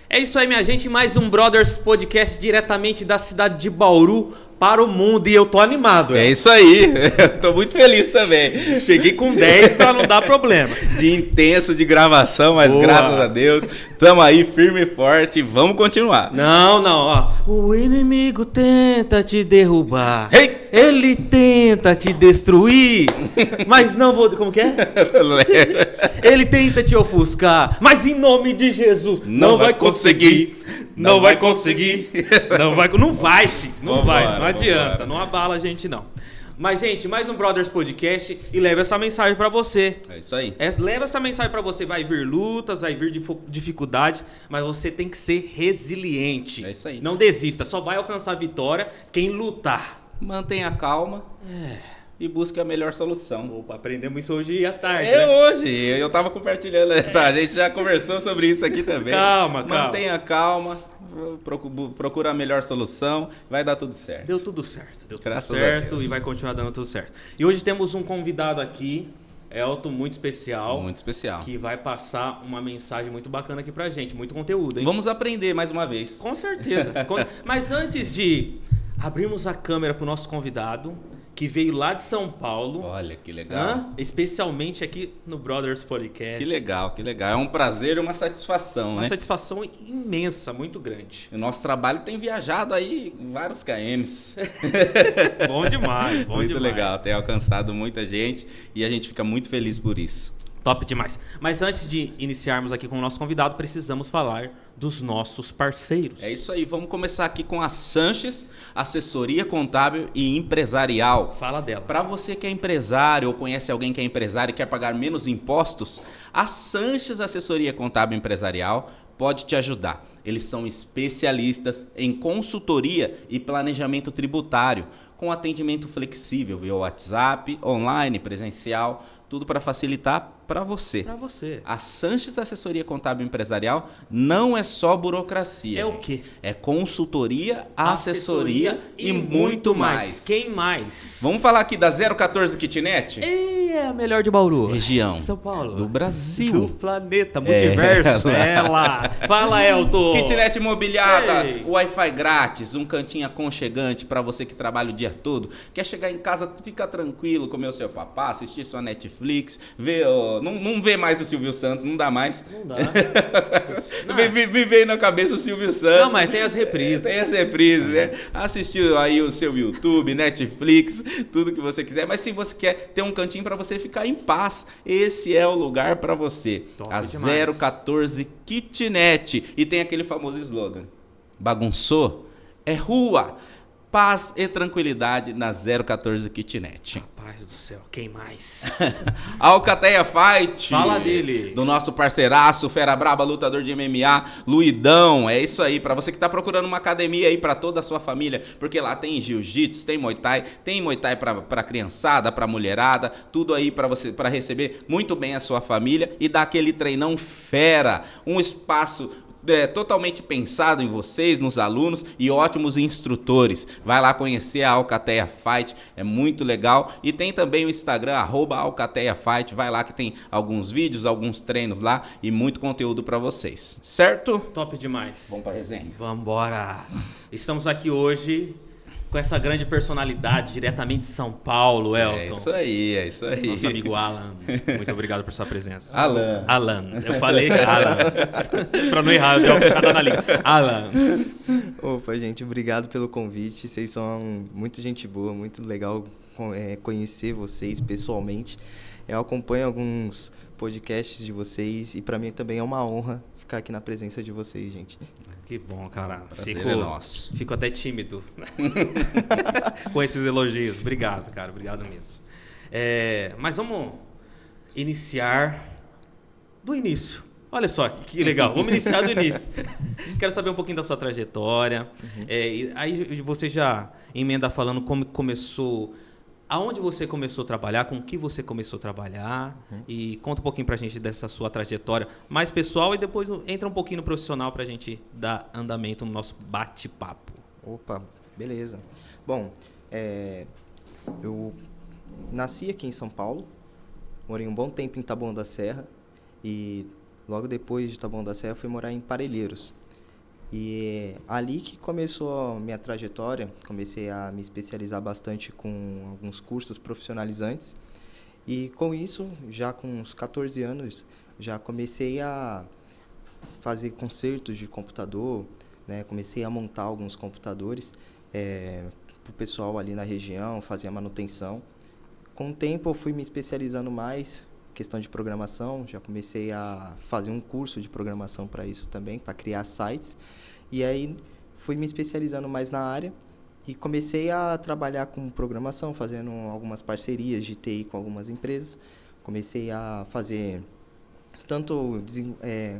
É isso aí, minha gente. Mais um Brothers Podcast diretamente da cidade de Bauru para o mundo. E eu tô animado. É isso aí. Eu tô muito feliz também. Cheguei com 10 para não dar problema. Dia intenso de gravação, mas Boa. graças a Deus, tamo aí firme e forte e vamos continuar. Não, ó. O inimigo tenta te derrubar. Hey! Ele tenta te destruir. Mas não vou... Como que é? Ele tenta te ofuscar. Mas em nome de Jesus, não vai conseguir. Não vai conseguir. Não vai, filho. Não Vambora, vai. Não adianta. vambora. Não abala a gente, não. Mas, gente, mais um Brothers Podcast e leva essa mensagem pra você. É isso aí. Leva essa mensagem pra você. Vai vir lutas, vai vir dificuldades, mas você tem que ser resiliente. É isso aí. Não desista. Só vai alcançar a vitória quem lutar. Mantenha calma e busque a melhor solução. Opa, aprendemos isso hoje à tarde, É né? hoje, eu tava compartilhando, tá? A gente já conversou sobre isso aqui também. Calma. Mantenha calma, procura a melhor solução, vai dar tudo certo. Deu tudo certo. Graças a Deus. E vai continuar dando tudo certo. E hoje temos um convidado aqui, Elton, muito especial. Muito especial. Que vai passar uma mensagem muito bacana aqui pra gente. Muito conteúdo, hein? Vamos aprender mais uma vez. Com certeza. Mas antes de abrirmos a câmera pro nosso convidado, que veio lá de São Paulo. Olha, que legal. Especialmente aqui no Brothers Podcast. Que legal, que legal. É um prazer e uma satisfação, Uma né? satisfação imensa, muito grande. O nosso trabalho tem viajado aí vários KMs. Bom demais, bom Muito demais. legal, tem alcançado muita gente e a gente fica muito feliz por isso. Top demais. Mas antes de iniciarmos aqui com o nosso convidado, precisamos falar dos nossos parceiros. É isso aí, vamos começar aqui com a Sanches, assessoria contábil e empresarial. Fala dela. Para você que é empresário ou conhece alguém que é empresário e quer pagar menos impostos, a Sanches Assessoria Contábil e Empresarial pode te ajudar. Eles são especialistas em consultoria e planejamento tributário, com atendimento flexível via WhatsApp, online, presencial, tudo para facilitar para você. Pra você. A Sanches Assessoria Contábil e Empresarial não é só burocracia. É o gente. quê? É consultoria, assessoria e muito mais. Quem mais? Vamos falar aqui da 014 Kitnet? É a melhor de Bauru. Região São Paulo. do Brasil. Do planeta, multiverso. Ela. Fala, Elton. Kitnet imobiliada, Ei. Wi-Fi grátis, um cantinho aconchegante para você que trabalha o dia todo. Quer chegar em casa, fica tranquilo, comer o seu papá, assistir sua Netflix, ver não vê mais o Silvio Santos, não dá mais. Não dá. Me veio na cabeça o Silvio Santos. Não, mas tem as reprises. Tem as reprises, né? Assistiu aí o seu YouTube, Netflix, tudo que você quiser. Mas se você quer ter um cantinho para você ficar em paz, esse é o lugar para você. Top A demais. 014 Kitnet. E tem aquele famoso slogan: bagunçou? É rua. Paz e tranquilidade na 014 Kitnet. Rapaz do céu, quem mais? Alcateia Fight. Fala dele. Do nosso parceiraço, Fera Braba, lutador de MMA, Luidão. É isso aí, pra você que tá procurando uma academia aí pra toda a sua família, porque lá tem jiu-jitsu, tem muay thai pra criançada, pra mulherada, tudo aí pra você, para receber muito bem a sua família e dar aquele treinão fera, um espaço totalmente pensado em vocês, nos alunos e ótimos instrutores. Vai lá conhecer a Alcateia Fight, é muito legal. E tem também o Instagram, @AlcateiaFight. Vai lá que tem alguns vídeos, alguns treinos lá e muito conteúdo para vocês. Certo? Top demais. Vamos pra resenha. Vambora. Estamos aqui hoje com essa grande personalidade diretamente de São Paulo, Elton. É isso aí, é isso aí. Nosso amigo Alan. Muito obrigado por sua presença. Alan. Eu falei Alan. Pra não errar, eu dei uma fechada na língua. Alan. Opa, gente, obrigado pelo convite. Vocês são muito gente boa, muito legal conhecer vocês pessoalmente. Eu acompanho alguns podcasts de vocês e para mim também é uma honra ficar aqui na presença de vocês, gente. Que bom, cara. Prazer é nosso. Fico até tímido com esses elogios. Obrigado, cara. Obrigado mesmo. Mas vamos iniciar do início. Olha só, que legal. Vamos iniciar do início. Quero saber um pouquinho da sua trajetória. E aí você já emenda falando como começou... Aonde você começou a trabalhar, com o que você começou a trabalhar e conta um pouquinho pra gente dessa sua trajetória mais pessoal e depois entra um pouquinho no profissional pra gente dar andamento no nosso bate-papo. Opa, beleza. Bom, eu nasci aqui em São Paulo, morei um bom tempo em Taboão da Serra e logo depois de Taboão da Serra fui morar em Parelheiros. E ali que começou a minha trajetória, comecei a me especializar bastante com alguns cursos profissionalizantes. E com isso, já com uns 14 anos, já comecei a fazer consertos de computador, né? Comecei a montar alguns computadores para o pessoal ali na região, fazer a manutenção. Com o tempo eu fui me especializando mais em questão de programação, já comecei a fazer um curso de programação para isso também, para criar sites. E aí fui me especializando mais na área e comecei a trabalhar com programação, fazendo algumas parcerias de TI com algumas empresas. Comecei a fazer tanto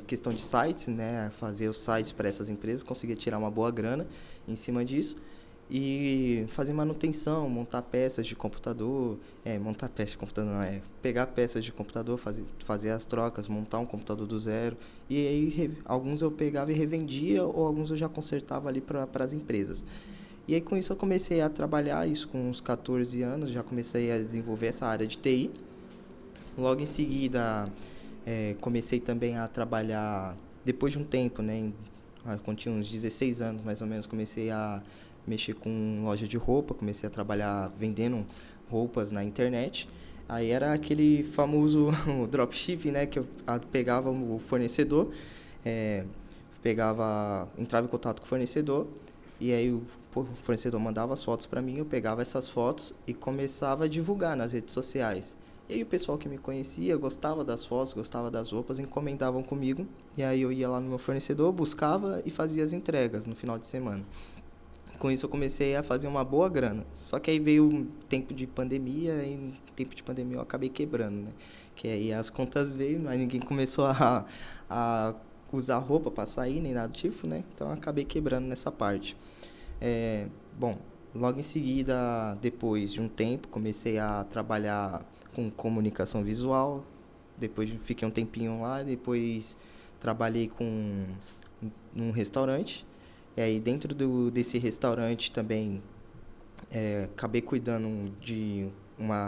questão de sites, né, fazer os sites para essas empresas, conseguia tirar uma boa grana em cima disso. E fazer manutenção, montar peças de computador, pegar peças de computador, fazer as trocas, montar um computador do zero. E aí alguns eu pegava e revendia, ou alguns eu já consertava ali para as empresas. E aí com isso eu comecei a trabalhar, isso com uns 14 anos, já comecei a desenvolver essa área de TI. Logo em seguida, comecei também a trabalhar, depois de um tempo, né, quando tinha uns 16 anos mais ou menos, comecei a mexer com loja de roupa, comecei a trabalhar vendendo roupas na internet. Aí era aquele famoso dropshipping, né, que eu pegava o fornecedor, entrava em contato com o fornecedor, e aí o fornecedor mandava as fotos para mim, eu pegava essas fotos e começava a divulgar nas redes sociais. E aí o pessoal que me conhecia, gostava das fotos, gostava das roupas, encomendavam comigo, e aí eu ia lá no meu fornecedor, buscava e fazia as entregas no final de semana. Com isso eu comecei a fazer uma boa grana. Só que aí veio um tempo de pandemia, e no tempo de pandemia eu acabei quebrando, né? Que aí as contas veio, mas ninguém começou a usar roupa para sair, nem nada do tipo, né? Então eu acabei quebrando nessa parte. Bom, logo em seguida, depois de um tempo, comecei a trabalhar com comunicação visual. Depois fiquei um tempinho lá, depois trabalhei num restaurante. E aí dentro desse restaurante também acabei cuidando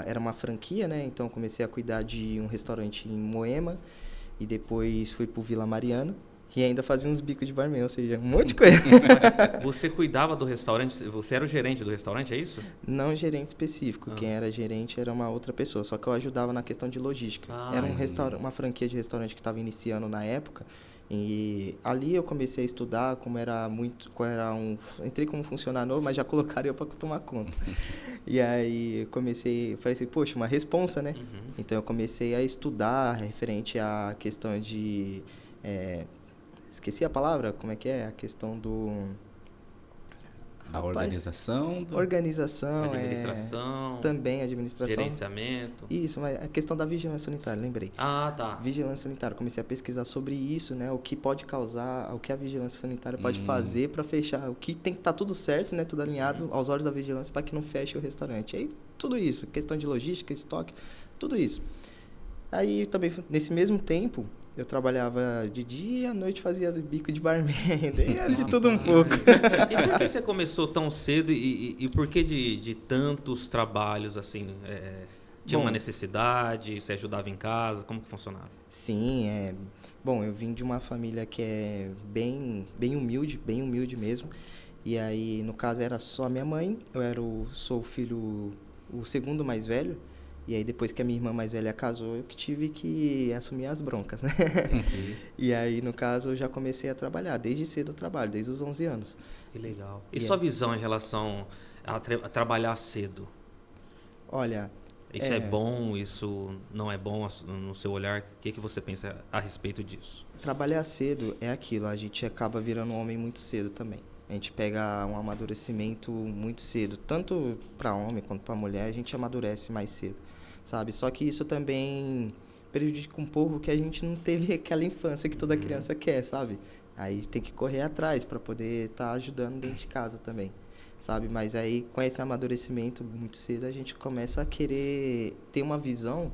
era uma franquia, né? Então comecei a cuidar de um restaurante em Moema e depois fui pro Vila Mariana e ainda fazia uns bicos de barman, ou seja, um monte de coisa. Você cuidava do restaurante, você era o gerente do restaurante, é isso? Não gerente específico, quem era gerente era uma outra pessoa, só que eu ajudava na questão de logística. Era uma franquia de restaurante que estava iniciando na época. E ali eu comecei a estudar entrei como funcionário novo, mas já colocaram eu para tomar conta. E aí falei assim, poxa, uma responsa, né? Uhum. Então eu comecei a estudar referente à questão de... esqueci a palavra, como é que é? A questão da organização? Organização, administração. Também administração. Gerenciamento. Isso, mas a questão da vigilância sanitária, lembrei. Ah, tá. Vigilância sanitária. Comecei a pesquisar sobre isso, né? O que pode causar, o que a vigilância sanitária pode fazer para fechar. O que tem que estar tudo certo, né? Tudo alinhado aos olhos da vigilância para que não feche o restaurante. Aí, tudo isso. Questão de logística, estoque, tudo isso. Aí, também, nesse mesmo tempo... Eu trabalhava de dia, à noite fazia bico de barman, era de tudo um pouco. E por que você começou tão cedo e por que de tantos trabalhos, assim? Tinha uma necessidade, você ajudava em casa, como que funcionava? Sim, bom, eu vim de uma família que é bem humilde mesmo. E aí, no caso, era só a minha mãe, sou o filho, o segundo mais velho. E aí, depois que a minha irmã mais velha casou, eu que tive que assumir as broncas, né? Uhum. E aí, no caso, eu já comecei a trabalhar. Desde cedo eu trabalho, desde os 11 anos. Que legal. E sua visão em relação a trabalhar cedo? Olha... Isso é bom, isso não é bom no seu olhar? O que você pensa a respeito disso? Trabalhar cedo é aquilo, a gente acaba virando um homem muito cedo também. A gente pega um amadurecimento muito cedo, tanto para homem quanto para mulher, a gente amadurece mais cedo, sabe? Só que isso também prejudica um pouco que a gente não teve aquela infância que toda criança quer, sabe? Aí tem que correr atrás para poder estar ajudando dentro de casa também, sabe? Mas aí com esse amadurecimento muito cedo a gente começa a querer ter uma visão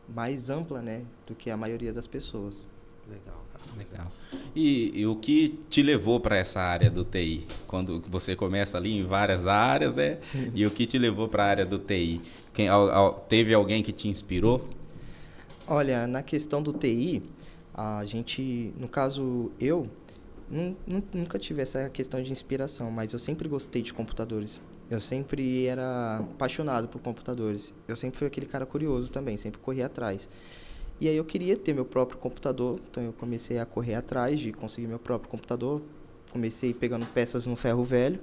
mais ampla, né, do que a maioria das pessoas. Legal. Legal. E o que te levou para essa área do TI? Quando você começa ali em várias áreas, né? Sim. E o que te levou para a área do TI? Teve alguém que te inspirou? Olha, na questão do TI, a gente, no caso eu, Nunca tive essa questão de inspiração, mas eu sempre gostei de computadores. Eu sempre era apaixonado por computadores. Eu sempre fui aquele cara curioso também, sempre corria atrás. E aí eu queria ter meu próprio computador, então eu comecei a correr atrás de conseguir meu próprio computador. Comecei pegando peças no ferro velho,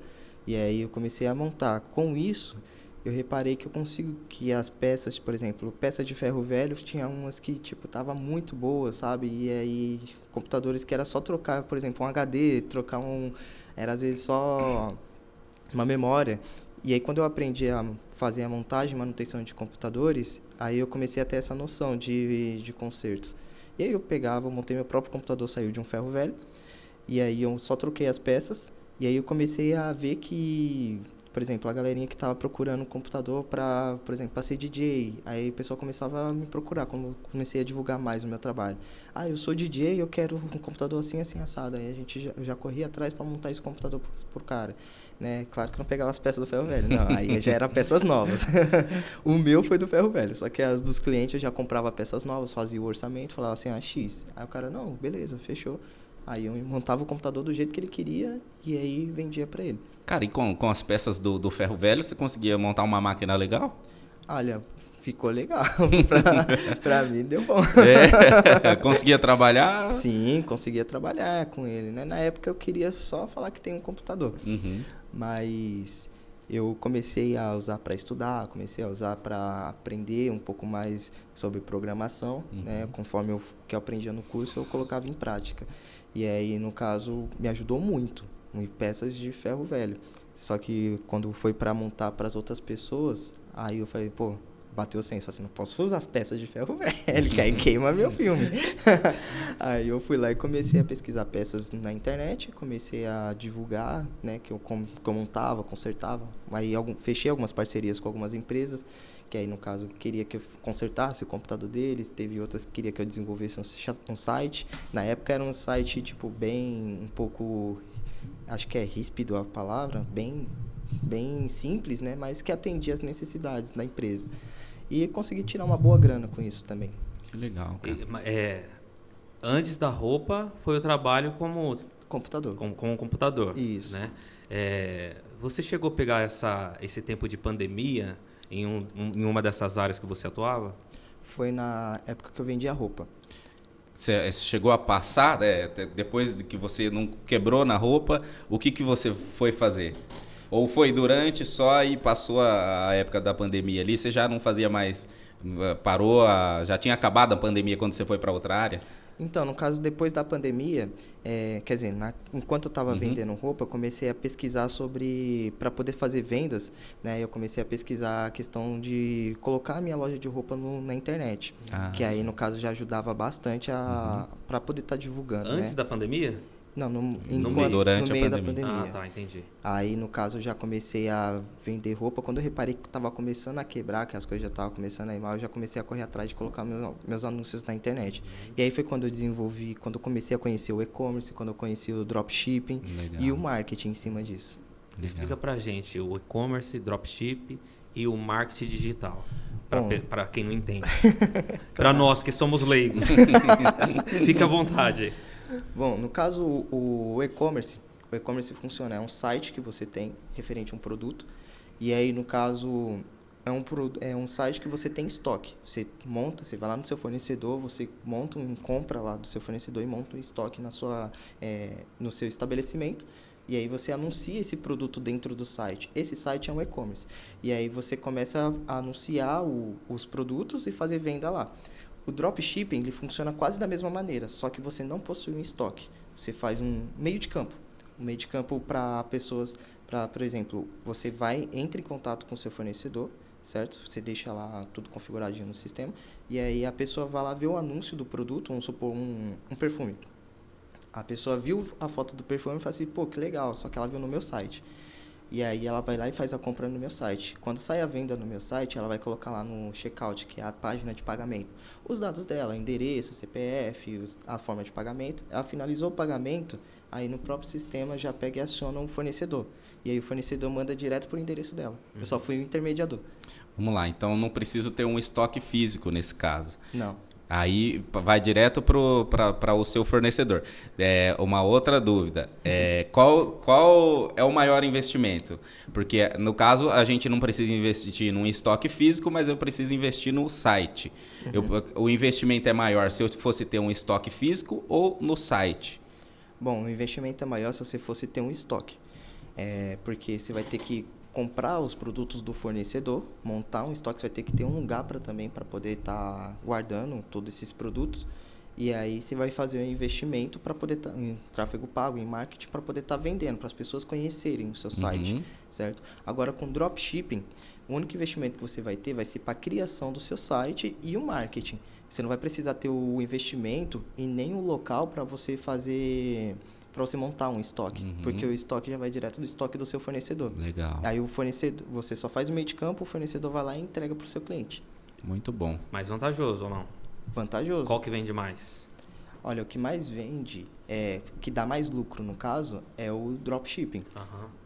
e aí eu comecei a montar. Com isso, eu reparei que eu consigo que as peças, por exemplo, peça de ferro velho, tinha umas que, tipo, tava muito boas, sabe? E aí, computadores que era só trocar, por exemplo, um HD, trocar era às vezes só uma memória. E aí, quando eu aprendi a fazer a montagem e manutenção de computadores, aí eu comecei a ter essa noção de consertos. E aí eu pegava, montei meu próprio computador, saiu de um ferro velho, e aí eu só troquei as peças, e aí eu comecei a ver que, por exemplo, a galerinha que estava procurando um computador para, por exemplo, para ser DJ, aí o pessoal começava a me procurar, quando eu comecei a divulgar mais o meu trabalho. Eu sou DJ, eu quero um computador assim, assim, assado. Aí eu já corria atrás para montar esse computador por cara. Né? Claro que eu não pegava as peças do ferro velho, não, aí já eram peças novas. O meu foi do ferro velho, só que as dos clientes eu já comprava peças novas, fazia o orçamento, falava assim, X. Aí o cara, não, beleza, fechou. Aí eu montava o computador do jeito que ele queria e aí vendia para ele. Cara, e com as peças do ferro velho, você conseguia montar uma máquina legal? Olha, ficou legal. pra mim deu bom. Conseguia trabalhar? Sim, conseguia trabalhar com ele, né? Na época eu queria só falar que tem um computador. Uhum. Mas eu comecei a usar para estudar, comecei a usar para aprender um pouco mais sobre programação, né? Conforme que eu aprendia no curso, eu colocava em prática. E aí, no caso, me ajudou muito. Peças de ferro velho. Só que quando foi para montar para as outras pessoas, aí eu falei, pô, bateu o senso, assim, não posso usar peças de ferro velho, que aí queima meu filme. Aí eu fui lá e comecei a pesquisar peças na internet, comecei a divulgar, né, que eu montava, consertava. Aí fechei algumas parcerias com algumas empresas, que aí, no caso, queria que eu consertasse o computador deles, teve outras que queria que eu desenvolvesse um site. Na época era um site, tipo, bem, um pouco, acho que é ríspido a palavra, bem simples, né, mas que atendia as necessidades da empresa. E consegui tirar uma boa grana com isso também. Que legal, cara. Antes da roupa, foi o trabalho como computador. Com o computador. Isso. Né? Você chegou a pegar esse tempo de pandemia em uma dessas áreas que você atuava? Foi na época que eu vendia roupa. Você chegou a passar, depois de que você não quebrou na roupa, o que você foi fazer? Ou foi durante só e passou a época da pandemia ali, você já não fazia mais, parou, já tinha acabado a pandemia quando você foi para outra área? Então, no caso, depois da pandemia, quer dizer, enquanto eu estava vendendo roupa, eu comecei a pesquisar para poder fazer vendas, né? Eu comecei a pesquisar a questão de colocar a minha loja de roupa na internet, que aí, no caso, já ajudava bastante para poder estar divulgando. Antes da pandemia? Não, durante no meio a da pandemia. pandemia. Ah, tá, entendi. Aí, no caso, eu já comecei a vender roupa. Quando eu reparei que estava começando a quebrar, que as coisas já estavam começando a ir mal, eu já comecei a correr atrás de colocar meus anúncios na internet. E aí foi quando eu desenvolvi, quando eu comecei a conhecer o e-commerce, quando eu conheci o dropshipping e o marketing em cima disso. Explica pra gente o e-commerce, dropship e o marketing digital. Para quem não entende. Para nós que somos leigos. Fica à vontade. Bom, no caso, o e-commerce funciona, é um site que você tem referente a um produto, e aí, no caso, é um site que você tem estoque. Você monta, você vai lá no seu fornecedor, você compra lá do seu fornecedor e monta um estoque no seu estabelecimento, e aí você anuncia esse produto dentro do site. Esse site é um e-commerce. E aí você começa a anunciar os produtos e fazer venda lá. O dropshipping, ele funciona quase da mesma maneira, só que você não possui um estoque. Você faz um meio de campo. Um meio de campo para pessoas, por exemplo, você entra em contato com o seu fornecedor, certo? Você deixa lá tudo configuradinho no sistema, e aí a pessoa vai lá ver o anúncio do produto, vamos supor um perfume. A pessoa viu a foto do perfume e fala assim, pô, que legal, só que ela viu no meu site. E aí ela vai lá e faz a compra no meu site. Quando sai a venda no meu site, ela vai colocar lá no checkout, que é a página de pagamento, os dados dela, endereço, CPF, a forma de pagamento. Ela finalizou o pagamento, aí no próprio sistema já pega e aciona o fornecedor. E aí o fornecedor manda direto para o endereço dela. Eu só fui o intermediador. Vamos lá, então não preciso ter um estoque físico nesse caso. Não. Aí vai direto para o seu fornecedor. Uma outra dúvida. Qual é o maior investimento? Porque, no caso, a gente não precisa investir num estoque físico, mas eu preciso investir no site. O investimento é maior se eu fosse ter um estoque físico ou no site? Bom, o investimento é maior se você fosse ter um estoque. Porque você vai ter que comprar os produtos do fornecedor, montar um estoque, você vai ter que ter um lugar também para poder estar guardando todos esses produtos. E aí você vai fazer um investimento para poder estar em tráfego pago, em marketing, para poder estar vendendo, para as pessoas conhecerem o seu site, certo? Agora, com dropshipping, o único investimento que você vai ter vai ser para a criação do seu site e o marketing. Você não vai precisar ter o investimento e nem o local para você fazer... para você montar um estoque, porque o estoque já vai direto do estoque do seu fornecedor. Legal. Aí o fornecedor, você só faz o meio de campo, o fornecedor vai lá e entrega para o seu cliente. Muito bom. Mais vantajoso ou não? Vantajoso. Qual que vende mais? Olha, o que mais vende, que dá mais lucro no caso, é o dropshipping.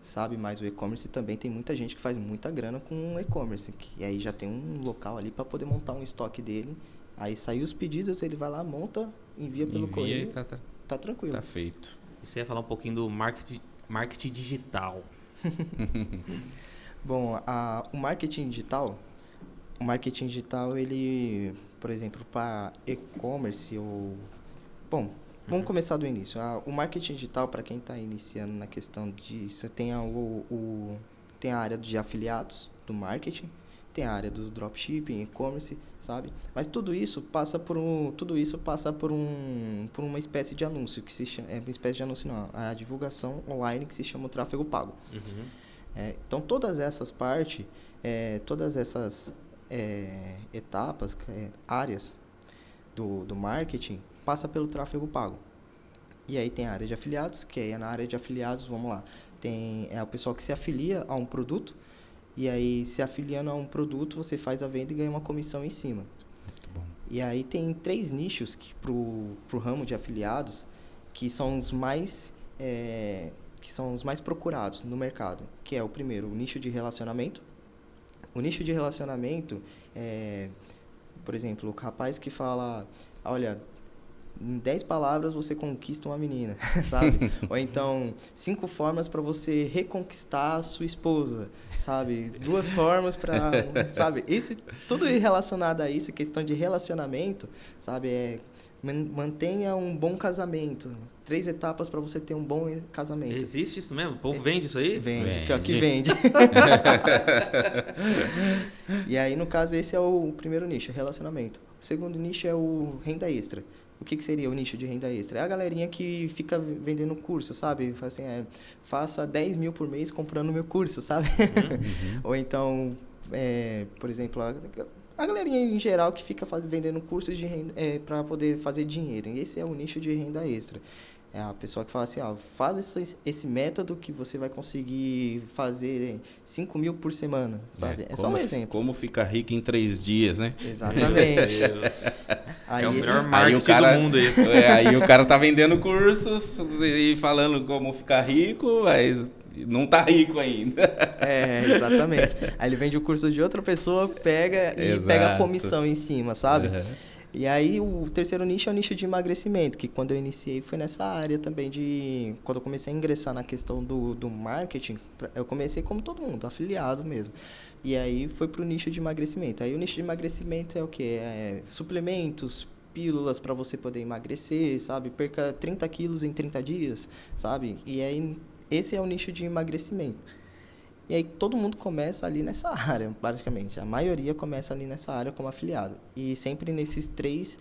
Sabe? Mas o e-commerce também tem muita gente que faz muita grana com o e-commerce. E aí já tem um local ali para poder montar um estoque dele. Aí saiu os pedidos, ele vai lá, monta, envia pelo correio. Tá tranquilo. Tá feito. E você ia falar um pouquinho do marketing digital. Bom, o marketing digital, ele, por exemplo, para e-commerce ou... Bom, vamos começar do início. O marketing digital, para quem está iniciando na questão disso, tem tem a área de afiliados do marketing, tem a área dos dropshipping, e-commerce, sabe? Mas tudo isso passa por uma espécie de anúncio, que se chama, uma espécie de anúncio não, a divulgação online que se chama o tráfego pago. Então, todas essas partes, todas essas etapas, áreas do marketing, passa pelo tráfego pago. E aí tem a área de afiliados, que aí na área de afiliados, vamos lá, tem o pessoal que se afilia a um produto, e aí, se afiliando a um produto, você faz a venda e ganha uma comissão em cima. Muito bom. E aí tem 3 nichos pro ramo de afiliados que são os mais procurados no mercado. Que é o primeiro, o nicho de relacionamento. O nicho de relacionamento por exemplo, o rapaz que fala, olha, em 10 palavras você conquista uma menina, sabe? Ou então, 5 formas para você reconquistar a sua esposa, sabe? 2 formas para, sabe? Tudo relacionado a isso, questão de relacionamento, sabe? Mantenha um bom casamento. 3 etapas para você ter um bom casamento. Existe isso mesmo? O povo vende isso aí? Vende, pior que vende. E aí, no caso, esse é o primeiro nicho, relacionamento. O segundo nicho é o renda extra. O que seria o nicho de renda extra? É a galerinha que fica vendendo curso, sabe? Fala assim, faça 10 mil por mês comprando meu curso, sabe? Ou então, por exemplo, a galerinha em geral que fica vendendo cursos de renda para poder fazer dinheiro. E esse é o nicho de renda extra. É a pessoa que fala assim, faz esse método que você vai conseguir fazer 5 mil por semana, sabe? É só um exemplo. Como ficar rico em 3 dias, né? Exatamente. Aí, é o melhor marketing do mundo esse. Aí o cara tá vendendo cursos e falando como ficar rico, mas não tá rico ainda. Exatamente. Aí ele vende o curso de outra pessoa, pega a comissão em cima, sabe? E aí o terceiro nicho é o nicho de emagrecimento, que quando eu iniciei foi nessa área também quando eu comecei a ingressar na questão do marketing, eu comecei como todo mundo, afiliado mesmo. E aí foi pro nicho de emagrecimento. Aí o nicho de emagrecimento é o quê? Suplementos, pílulas para você poder emagrecer, sabe? Perca 30 quilos em 30 dias, sabe? E aí esse é o nicho de emagrecimento. E aí todo mundo começa ali nessa área, praticamente. A maioria começa ali nessa área como afiliado. E sempre nesses 3,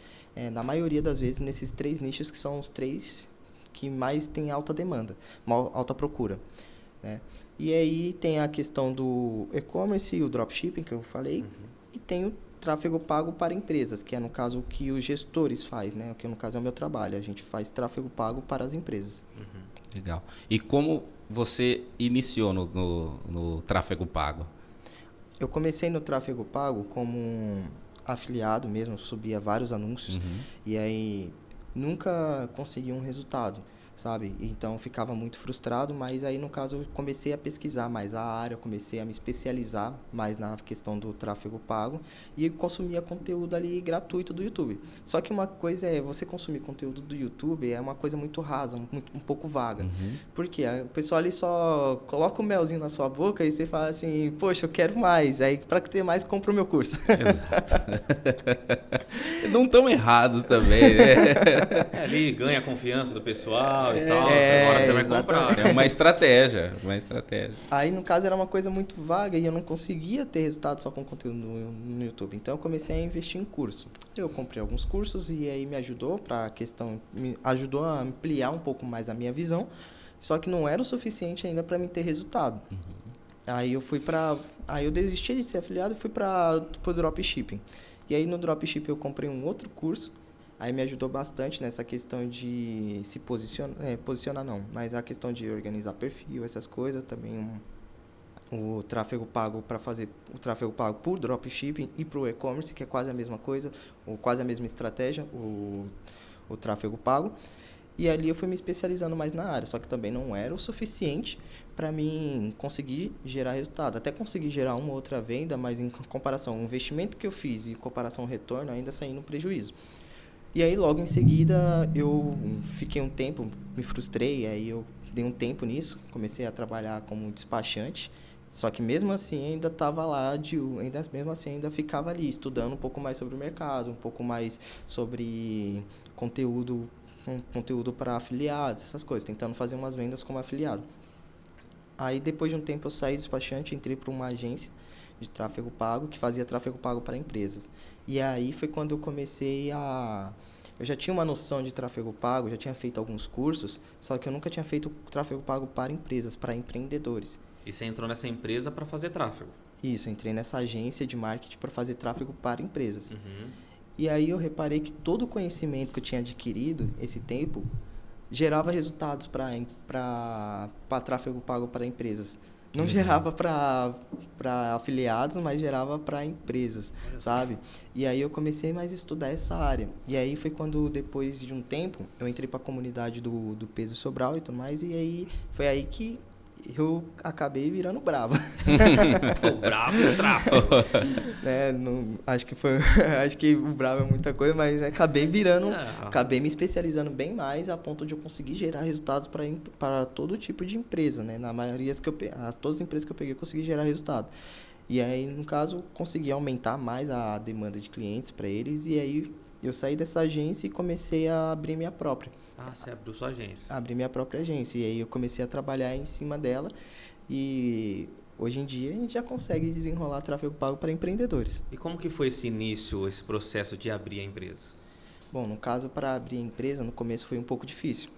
na maioria das vezes, nesses 3 nichos que são os 3 que mais tem alta demanda, alta procura, né? E aí tem a questão do e-commerce e o dropshipping, que eu falei, e tem o tráfego pago para empresas, que é no caso o que os gestores fazem, né? Que no caso é o meu trabalho, a gente faz tráfego pago para as empresas. Legal. E como você iniciou no tráfego pago? Eu comecei no tráfego pago como um afiliado mesmo, subia vários anúncios e aí nunca consegui um resultado. sabe? Então, ficava muito frustrado, mas aí, no caso, eu comecei a pesquisar mais a área, comecei a me especializar mais na questão do tráfego pago e consumia conteúdo ali gratuito do YouTube. Só que uma coisa é você consumir conteúdo do YouTube é uma coisa muito rasa, um pouco vaga. Porque o pessoal ali só coloca o melzinho na sua boca e você fala assim, poxa, eu quero mais. Aí, para ter mais, compra o meu curso. Exato. Não tão errados também, né? Ali ganha a confiança do pessoal e tal. É, Agora você vai exatamente. comprar. É uma estratégia, uma estratégia. Aí, no caso, era uma coisa muito vaga e eu não conseguia ter resultado só com conteúdo no YouTube. Então, eu comecei a investir em curso. Eu comprei alguns cursos e aí me ajudou me ajudou a ampliar um pouco mais a minha visão, só que não era o suficiente ainda para mim ter resultado. Aí eu desisti de ser afiliado e fui para o dropshipping. E aí, no dropshipping, eu comprei um outro curso. Aí me ajudou bastante nessa questão de se posicionar não, mas a questão de organizar perfil, essas coisas, também o tráfego pago para fazer o tráfego pago por dropshipping e para o e-commerce, que é quase a mesma coisa, ou quase a mesma estratégia, o tráfego pago. E ali eu fui me especializando mais na área, só que também não era o suficiente para mim conseguir gerar resultado. Até consegui gerar uma ou outra venda, mas em comparação ao investimento que eu fiz e em comparação ao retorno, ainda saí no prejuízo. E aí, logo em seguida, eu fiquei um tempo, me frustrei, aí eu dei um tempo nisso, comecei a trabalhar como despachante, só que mesmo assim ainda estava lá, ainda ficava ali, estudando um pouco mais sobre o mercado, um pouco mais sobre conteúdo para afiliados, essas coisas, tentando fazer umas vendas como afiliado. Aí, depois de um tempo, eu saí do despachante, entrei para uma agência de tráfego pago, que fazia tráfego pago para empresas. E aí foi quando eu comecei eu já tinha uma noção de tráfego pago, já tinha feito alguns cursos, só que eu nunca tinha feito tráfego pago para empresas, para empreendedores. E você entrou nessa empresa para fazer tráfego. Isso, eu entrei nessa agência de marketing para fazer tráfego para empresas. E aí eu reparei que todo o conhecimento que eu tinha adquirido esse tempo gerava resultados para tráfego pago para empresas. Não gerava para afiliados, mas gerava para empresas, sabe? E aí eu comecei mais a estudar essa área. E aí foi quando, depois de um tempo, eu entrei para a comunidade do Peso Sobral e tudo mais. E aí foi aí que eu acabei virando bravo. O brabo é o tráfego. Acho que o bravo é muita coisa, mas acabei me especializando bem mais a ponto de eu conseguir gerar resultados para todo tipo de empresa, né? Na maioria todas as empresas que eu peguei, eu consegui gerar resultado. E aí, no caso, consegui aumentar mais a demanda de clientes para eles, e aí eu saí dessa agência e comecei a abrir minha própria. Ah, você abriu sua agência. Abri minha própria agência. E aí eu comecei a trabalhar em cima dela. E hoje em dia a gente já consegue desenrolar tráfego pago para empreendedores. E como que foi esse início, esse processo de abrir a empresa? Bom, no caso, para abrir a empresa, no começo foi um pouco difícil.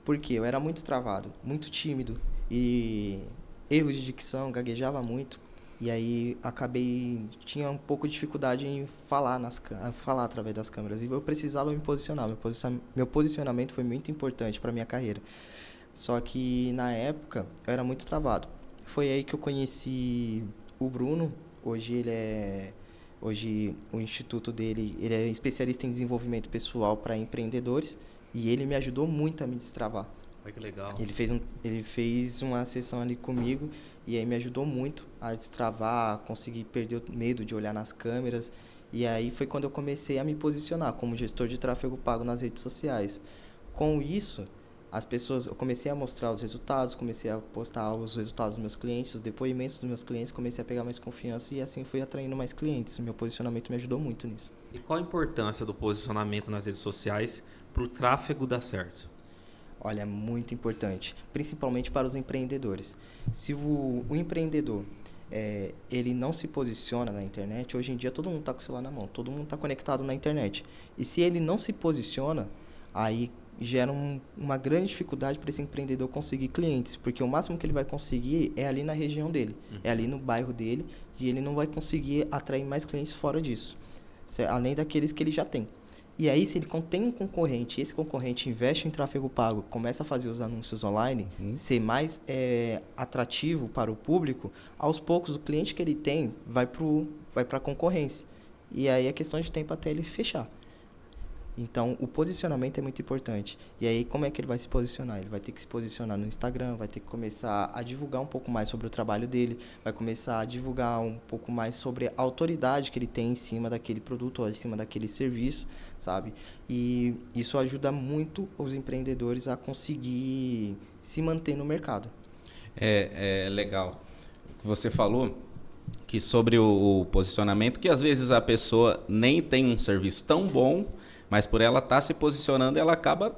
Porque eu era muito travado, muito tímido. E erros de dicção, gaguejava muito. E aí tinha um pouco de dificuldade em falar através das câmeras. E eu precisava me posicionar. Meu posicionamento foi muito importante para a minha carreira. Só que na época eu era muito travado. Foi aí que eu conheci o Bruno. Hoje o instituto dele, ele é especialista em desenvolvimento pessoal para empreendedores. E ele me ajudou muito a me destravar. Olha que legal. Ele fez uma sessão ali comigo e aí me ajudou muito a destravar, a conseguir perder o medo de olhar nas câmeras. E aí foi quando eu comecei a me posicionar como gestor de tráfego pago nas redes sociais. Com isso, eu comecei a mostrar os resultados, comecei a postar os resultados dos meus clientes, os depoimentos dos meus clientes, comecei a pegar mais confiança e assim fui atraindo mais clientes. Meu posicionamento me ajudou muito nisso. E qual a importância do posicionamento nas redes sociais para o tráfego dar certo? Olha, é muito importante, principalmente para os empreendedores. Se o empreendedor ele não se posiciona na internet, hoje em dia todo mundo está com o celular na mão, todo mundo está conectado na internet. E se ele não se posiciona, aí gera uma grande dificuldade para esse empreendedor conseguir clientes, porque o máximo que ele vai conseguir é ali na região dele, é ali no bairro dele, e ele não vai conseguir atrair mais clientes fora disso, além daqueles que ele já tem. E aí, se ele tem um concorrente, e esse concorrente investe em tráfego pago, começa a fazer os anúncios online, ser mais atrativo para o público, aos poucos o cliente que ele tem vai para a concorrência. E aí é questão de tempo até ele fechar. Então, o posicionamento é muito importante. E aí, como é que ele vai se posicionar? Ele vai ter que se posicionar no Instagram, vai ter que começar a divulgar um pouco mais sobre o trabalho dele, vai começar a divulgar um pouco mais sobre a autoridade que ele tem em cima daquele produto ou em cima daquele serviço, sabe? E isso ajuda muito os empreendedores a conseguir se manter no mercado. É legal o que você falou, que sobre o posicionamento, que às vezes a pessoa nem tem um serviço tão bom, mas por ela estar se posicionando, ela acaba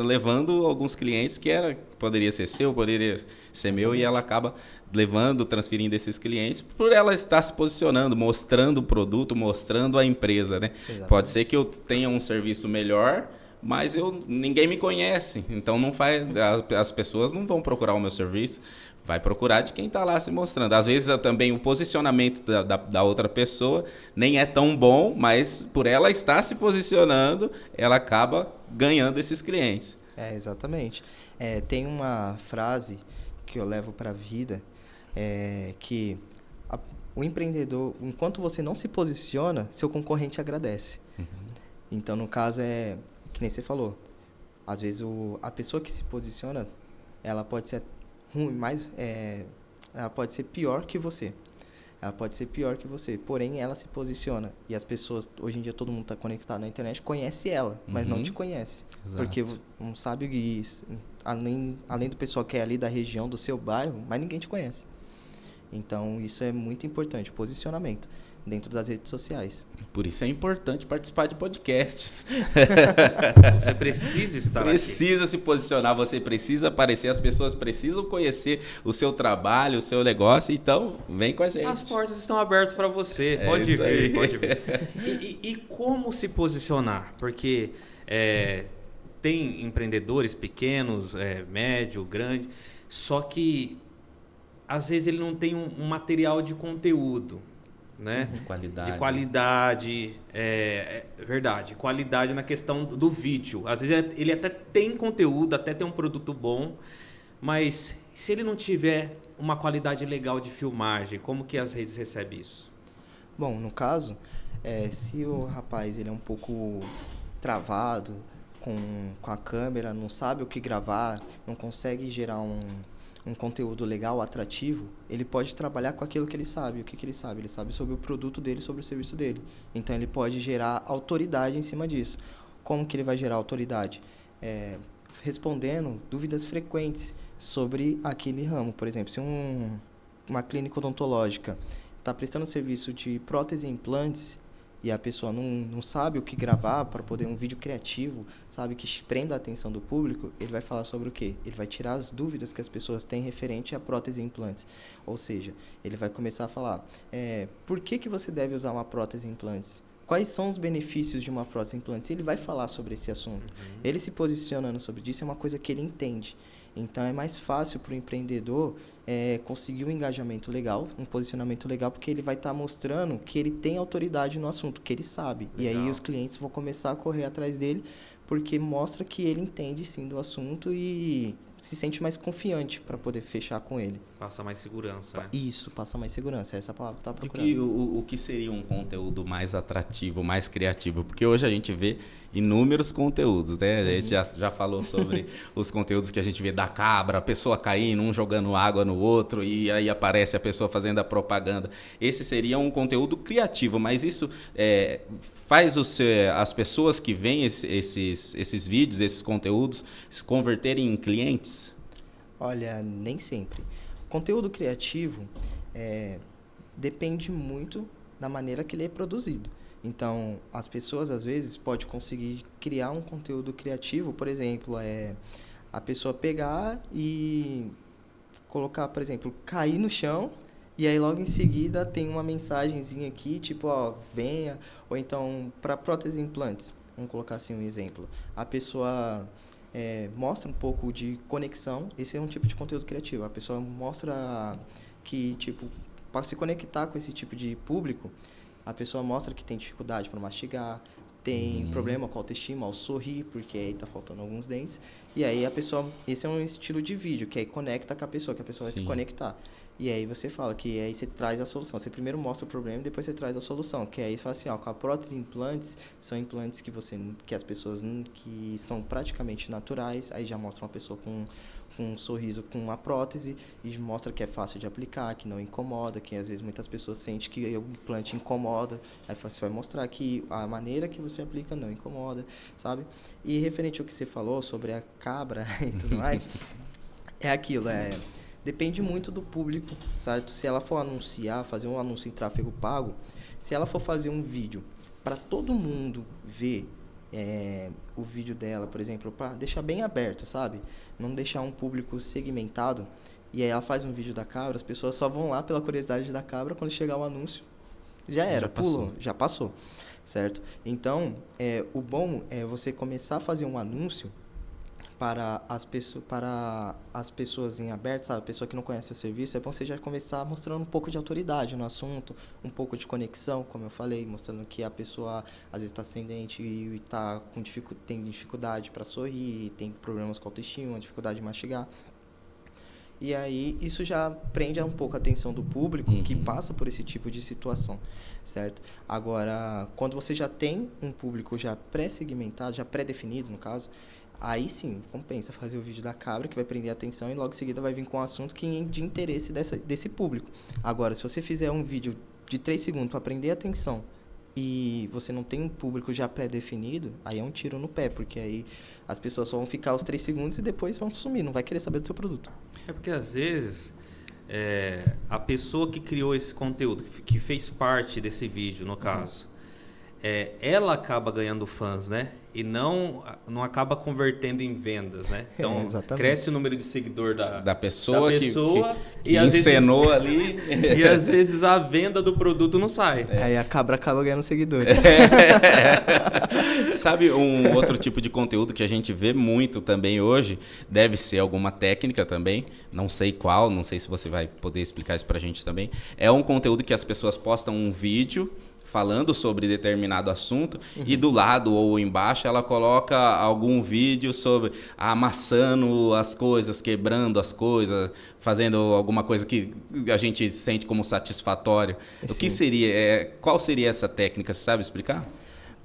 levando alguns clientes que poderia ser seu, poderia ser meu, e ela acaba levando, transferindo esses clientes por ela estar se posicionando, mostrando o produto, mostrando a empresa, né? Exatamente. Pode ser que eu tenha um serviço melhor, mas ninguém me conhece, então as pessoas não vão procurar o meu serviço, vai procurar de quem está lá se mostrando. Às vezes também o posicionamento da outra pessoa nem é tão bom, mas por ela estar se posicionando, ela acaba ganhando esses clientes. Exatamente. Tem uma frase que eu levo para a vida, que o empreendedor, enquanto você não se posiciona, seu concorrente agradece. Uhum. Então, no caso, que nem você falou, às vezes a pessoa que se posiciona, ela pode ser ruim, ela pode ser pior que você. Ela pode ser pior que você, porém ela se posiciona. E as pessoas, hoje em dia todo mundo está conectado na internet, conhece ela, mas não te conhece. Exato. Porque não sabe isso, além do pessoal que é ali da região, do seu bairro, mas ninguém te conhece. Então isso é muito importante, o posicionamento dentro das redes sociais. Por isso é importante participar de podcasts. Você precisa estar Precisa se posicionar, você precisa aparecer, as pessoas precisam conhecer o seu trabalho, o seu negócio, então vem com a gente. As portas estão abertas para você, pode vir, pode vir. E como se posicionar? Porque tem empreendedores pequenos, médio, grande, só que às vezes ele não tem um material de conteúdo. Né? Qualidade. De qualidade, verdade, qualidade na questão do vídeo. Às vezes ele até tem conteúdo, até tem um produto bom, mas se ele não tiver uma qualidade legal de filmagem, como que as redes recebem isso? Bom, no caso, se o rapaz ele é um pouco travado com a câmera, não sabe o que gravar, não consegue gerar um conteúdo legal, atrativo, ele pode trabalhar com aquilo que ele sabe. O que ele sabe? Ele sabe sobre o produto dele, sobre o serviço dele. Então, ele pode gerar autoridade em cima disso. Como que ele vai gerar autoridade? Respondendo dúvidas frequentes sobre aquele ramo. Por exemplo, se uma clínica odontológica está prestando serviço de prótese e implantes, e a pessoa não sabe o que gravar para poder um vídeo criativo, sabe, que prenda a atenção do público, ele vai falar sobre o quê? Ele vai tirar as dúvidas que as pessoas têm referente a prótese e implantes. Ou seja, ele vai começar a falar, por que você deve usar uma prótese e implantes? Quais são os benefícios de uma prótese e implantes? Ele vai falar sobre esse assunto. Uhum. Ele se posicionando sobre isso é uma coisa que ele entende. Então, é mais fácil para o empreendedor conseguir um engajamento legal, um posicionamento legal, porque ele vai estar mostrando que ele tem autoridade no assunto, que ele sabe. Legal. E aí os clientes vão começar a correr atrás dele, porque mostra que ele entende sim do assunto e se sente mais confiante para poder fechar com ele. Passa mais segurança, né? Isso, passa mais segurança. Essa é a palavra que eu estava procurando. E o que seria um conteúdo mais atrativo, mais criativo? Porque hoje a gente vê inúmeros conteúdos, né? A gente já falou sobre os conteúdos que a gente vê da cabra, a pessoa caindo, um jogando água no outro, e aí aparece a pessoa fazendo a propaganda. Esse seria um conteúdo criativo, mas isso faz as pessoas que veem esses vídeos, esses conteúdos, se converterem em clientes? Olha, nem sempre. Conteúdo criativo depende muito da maneira que ele é produzido. Então, as pessoas, às vezes, podem conseguir criar um conteúdo criativo, por exemplo, a pessoa pegar e colocar, por exemplo, cair no chão, e aí logo em seguida tem uma mensagenzinha aqui, tipo, venha, ou então, para prótese e implantes, vamos colocar assim um exemplo. A pessoa mostra um pouco de conexão, esse é um tipo de conteúdo criativo. A pessoa mostra que, tipo, para se conectar com esse tipo de público, a pessoa mostra que tem dificuldade para mastigar, tem problema com a autoestima ao sorrir, porque aí tá faltando alguns dentes. E aí a pessoa, esse é um estilo de vídeo, que aí conecta com a pessoa, que a pessoa vai se conectar. E aí você fala que aí você traz a solução. Você primeiro mostra o problema e depois você traz a solução. Que aí você fala assim, ó, com a prótese e implantes, são implantes que as pessoas que são praticamente naturais, aí já mostra uma pessoa com um sorriso com uma prótese e mostra que é fácil de aplicar, que não incomoda, que às vezes muitas pessoas sentem que o implante incomoda. Aí você vai mostrar que a maneira que você aplica não incomoda, sabe? E referente ao que você falou sobre a cabra e tudo mais, é aquilo, depende muito do público, certo? Se ela for anunciar, fazer um anúncio em tráfego pago, se ela for fazer um vídeo para todo mundo ver o vídeo dela, por exemplo, para deixar bem aberto, sabe? Não deixar um público segmentado. E aí ela faz um vídeo da cabra, as pessoas só vão lá pela curiosidade da cabra, quando chegar o anúncio, já era, pulou, já passou, certo? Então, o bom é você começar a fazer um anúncio para as pessoas em aberto, sabe? A pessoa que não conhece o serviço, é bom você já começar mostrando um pouco de autoridade no assunto, um pouco de conexão, como eu falei, mostrando que a pessoa às vezes está sem dente e tem dificuldade para sorrir, tem problemas com autoestima, dificuldade de mastigar. E aí isso já prende um pouco a atenção do público que passa por esse tipo de situação, certo? Agora, quando você já tem um público já pré-segmentado, já pré-definido no caso, aí sim, compensa fazer o vídeo da cabra, que vai prender a atenção e logo em seguida vai vir com um assunto que é de interesse desse público. Agora, se você fizer um vídeo de 3 segundos para prender a atenção e você não tem um público já pré-definido, aí é um tiro no pé, porque aí as pessoas só vão ficar os 3 segundos e depois vão sumir, não vai querer saber do seu produto. É porque às vezes a pessoa que criou esse conteúdo, que fez parte desse vídeo, no caso, ela acaba ganhando fãs, né? E não acaba convertendo em vendas, né? Então, cresce o número de seguidor da pessoa que encenou ali. E às vezes a venda do produto não sai. Aí a cabra acaba ganhando seguidores. Sabe um outro tipo de conteúdo que a gente vê muito também hoje? Deve ser alguma técnica também. Não sei qual, não sei se você vai poder explicar isso pra gente também. É um conteúdo que as pessoas postam um vídeo falando sobre determinado assunto e do lado ou embaixo ela coloca algum vídeo sobre amassando as coisas, quebrando as coisas, fazendo alguma coisa que a gente sente como satisfatório. O que seria, qual seria essa técnica, você sabe explicar?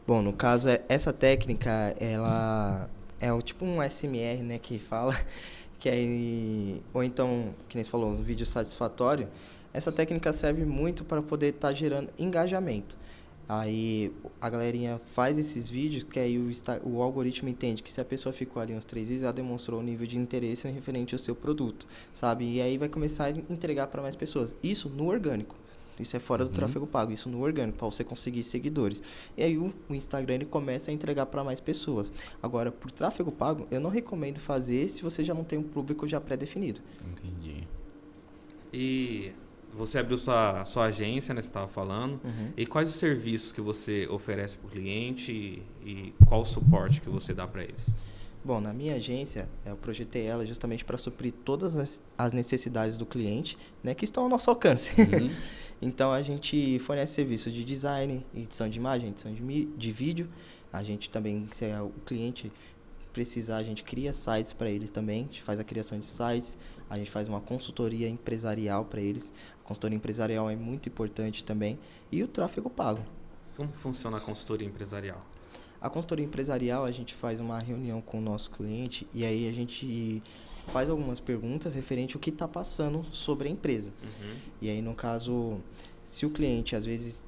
Bom, no caso, essa técnica, ela é tipo um SMR, né, que fala, ou então, que nem você falou, um vídeo satisfatório. Essa técnica serve muito para poder estar gerando engajamento. Aí a galerinha faz esses vídeos, que aí o algoritmo entende que se a pessoa ficou ali uns 3 vídeos, ela demonstrou um nível de interesse referente ao seu produto, sabe? E aí vai começar a entregar para mais pessoas. Isso no orgânico. Isso é fora do tráfego pago, isso no orgânico, para você conseguir seguidores. E aí o Instagram ele começa a entregar para mais pessoas. Agora, por tráfego pago, eu não recomendo fazer se você já não tem um público já pré-definido. Entendi. E você abriu sua agência, né? Você estava falando. E quais os serviços que você oferece para o cliente e qual o suporte que você dá para eles? Bom, na minha agência, eu projetei ela justamente para suprir todas as necessidades do cliente, né, que estão ao nosso alcance. Então, a gente fornece serviços de design, edição de imagem, edição de vídeo. A gente também, se o cliente precisar, a gente cria sites para eles também. A gente faz a criação de sites, a gente faz uma consultoria empresarial para eles. A consultoria empresarial é muito importante também. E o tráfego pago. Como funciona a consultoria empresarial? A consultoria empresarial, a gente faz uma reunião com o nosso cliente e aí a gente faz algumas perguntas referente ao que está passando sobre a empresa. E aí, no caso, se o cliente, às vezes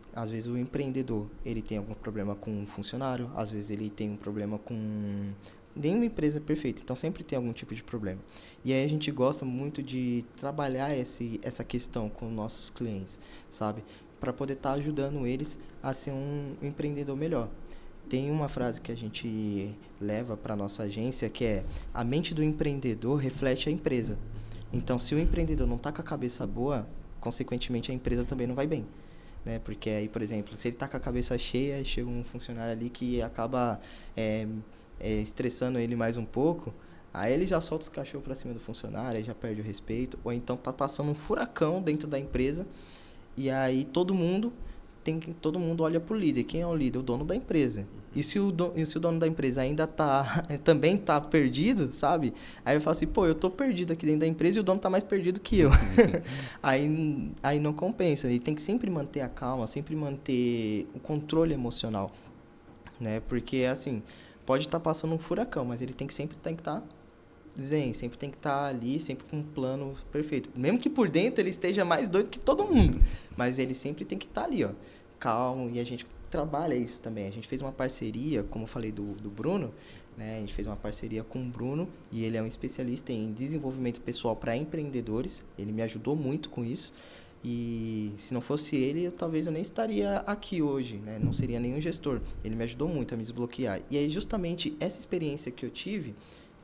o empreendedor, ele tem algum problema com um funcionário, às vezes ele tem um problema com... Nenhuma empresa é perfeita, então sempre tem algum tipo de problema. E aí a gente gosta muito de trabalhar essa questão com nossos clientes, sabe? Para poder estar ajudando eles a ser um empreendedor melhor. Tem uma frase que a gente leva para a nossa agência que é: a mente do empreendedor reflete a empresa. Então, se o empreendedor não está com a cabeça boa, consequentemente a empresa também não vai bem. Né? Porque aí, por exemplo, se ele está com a cabeça cheia, chega um funcionário ali que acaba estressando ele mais um pouco, aí ele já solta os cachorros para cima do funcionário, aí já perde o respeito, ou então está passando um furacão dentro da empresa, e aí todo mundo todo mundo olha para o líder. Quem é o líder? O dono da empresa. E se o dono da empresa ainda também tá perdido, sabe? Aí eu falo assim, pô, eu tô perdido aqui dentro da empresa e o dono tá mais perdido que eu. aí não compensa. E tem que sempre manter a calma, sempre manter o controle emocional, né? Porque, assim, pode estar passando um furacão, mas ele sempre tem que estar zen, sempre tem que estar ali, sempre com um plano perfeito. Mesmo que por dentro ele esteja mais doido que todo mundo, mas ele sempre tem que estar ali, ó, calmo, e a gente trabalha isso também. A gente fez uma parceria, como eu falei do Bruno, né? A gente fez uma parceria com o Bruno e ele é um especialista em desenvolvimento pessoal para empreendedores. Ele me ajudou muito com isso e se não fosse ele, talvez eu nem estaria aqui hoje, né? Não seria nenhum gestor. Ele me ajudou muito a me desbloquear. E aí justamente essa experiência que eu tive,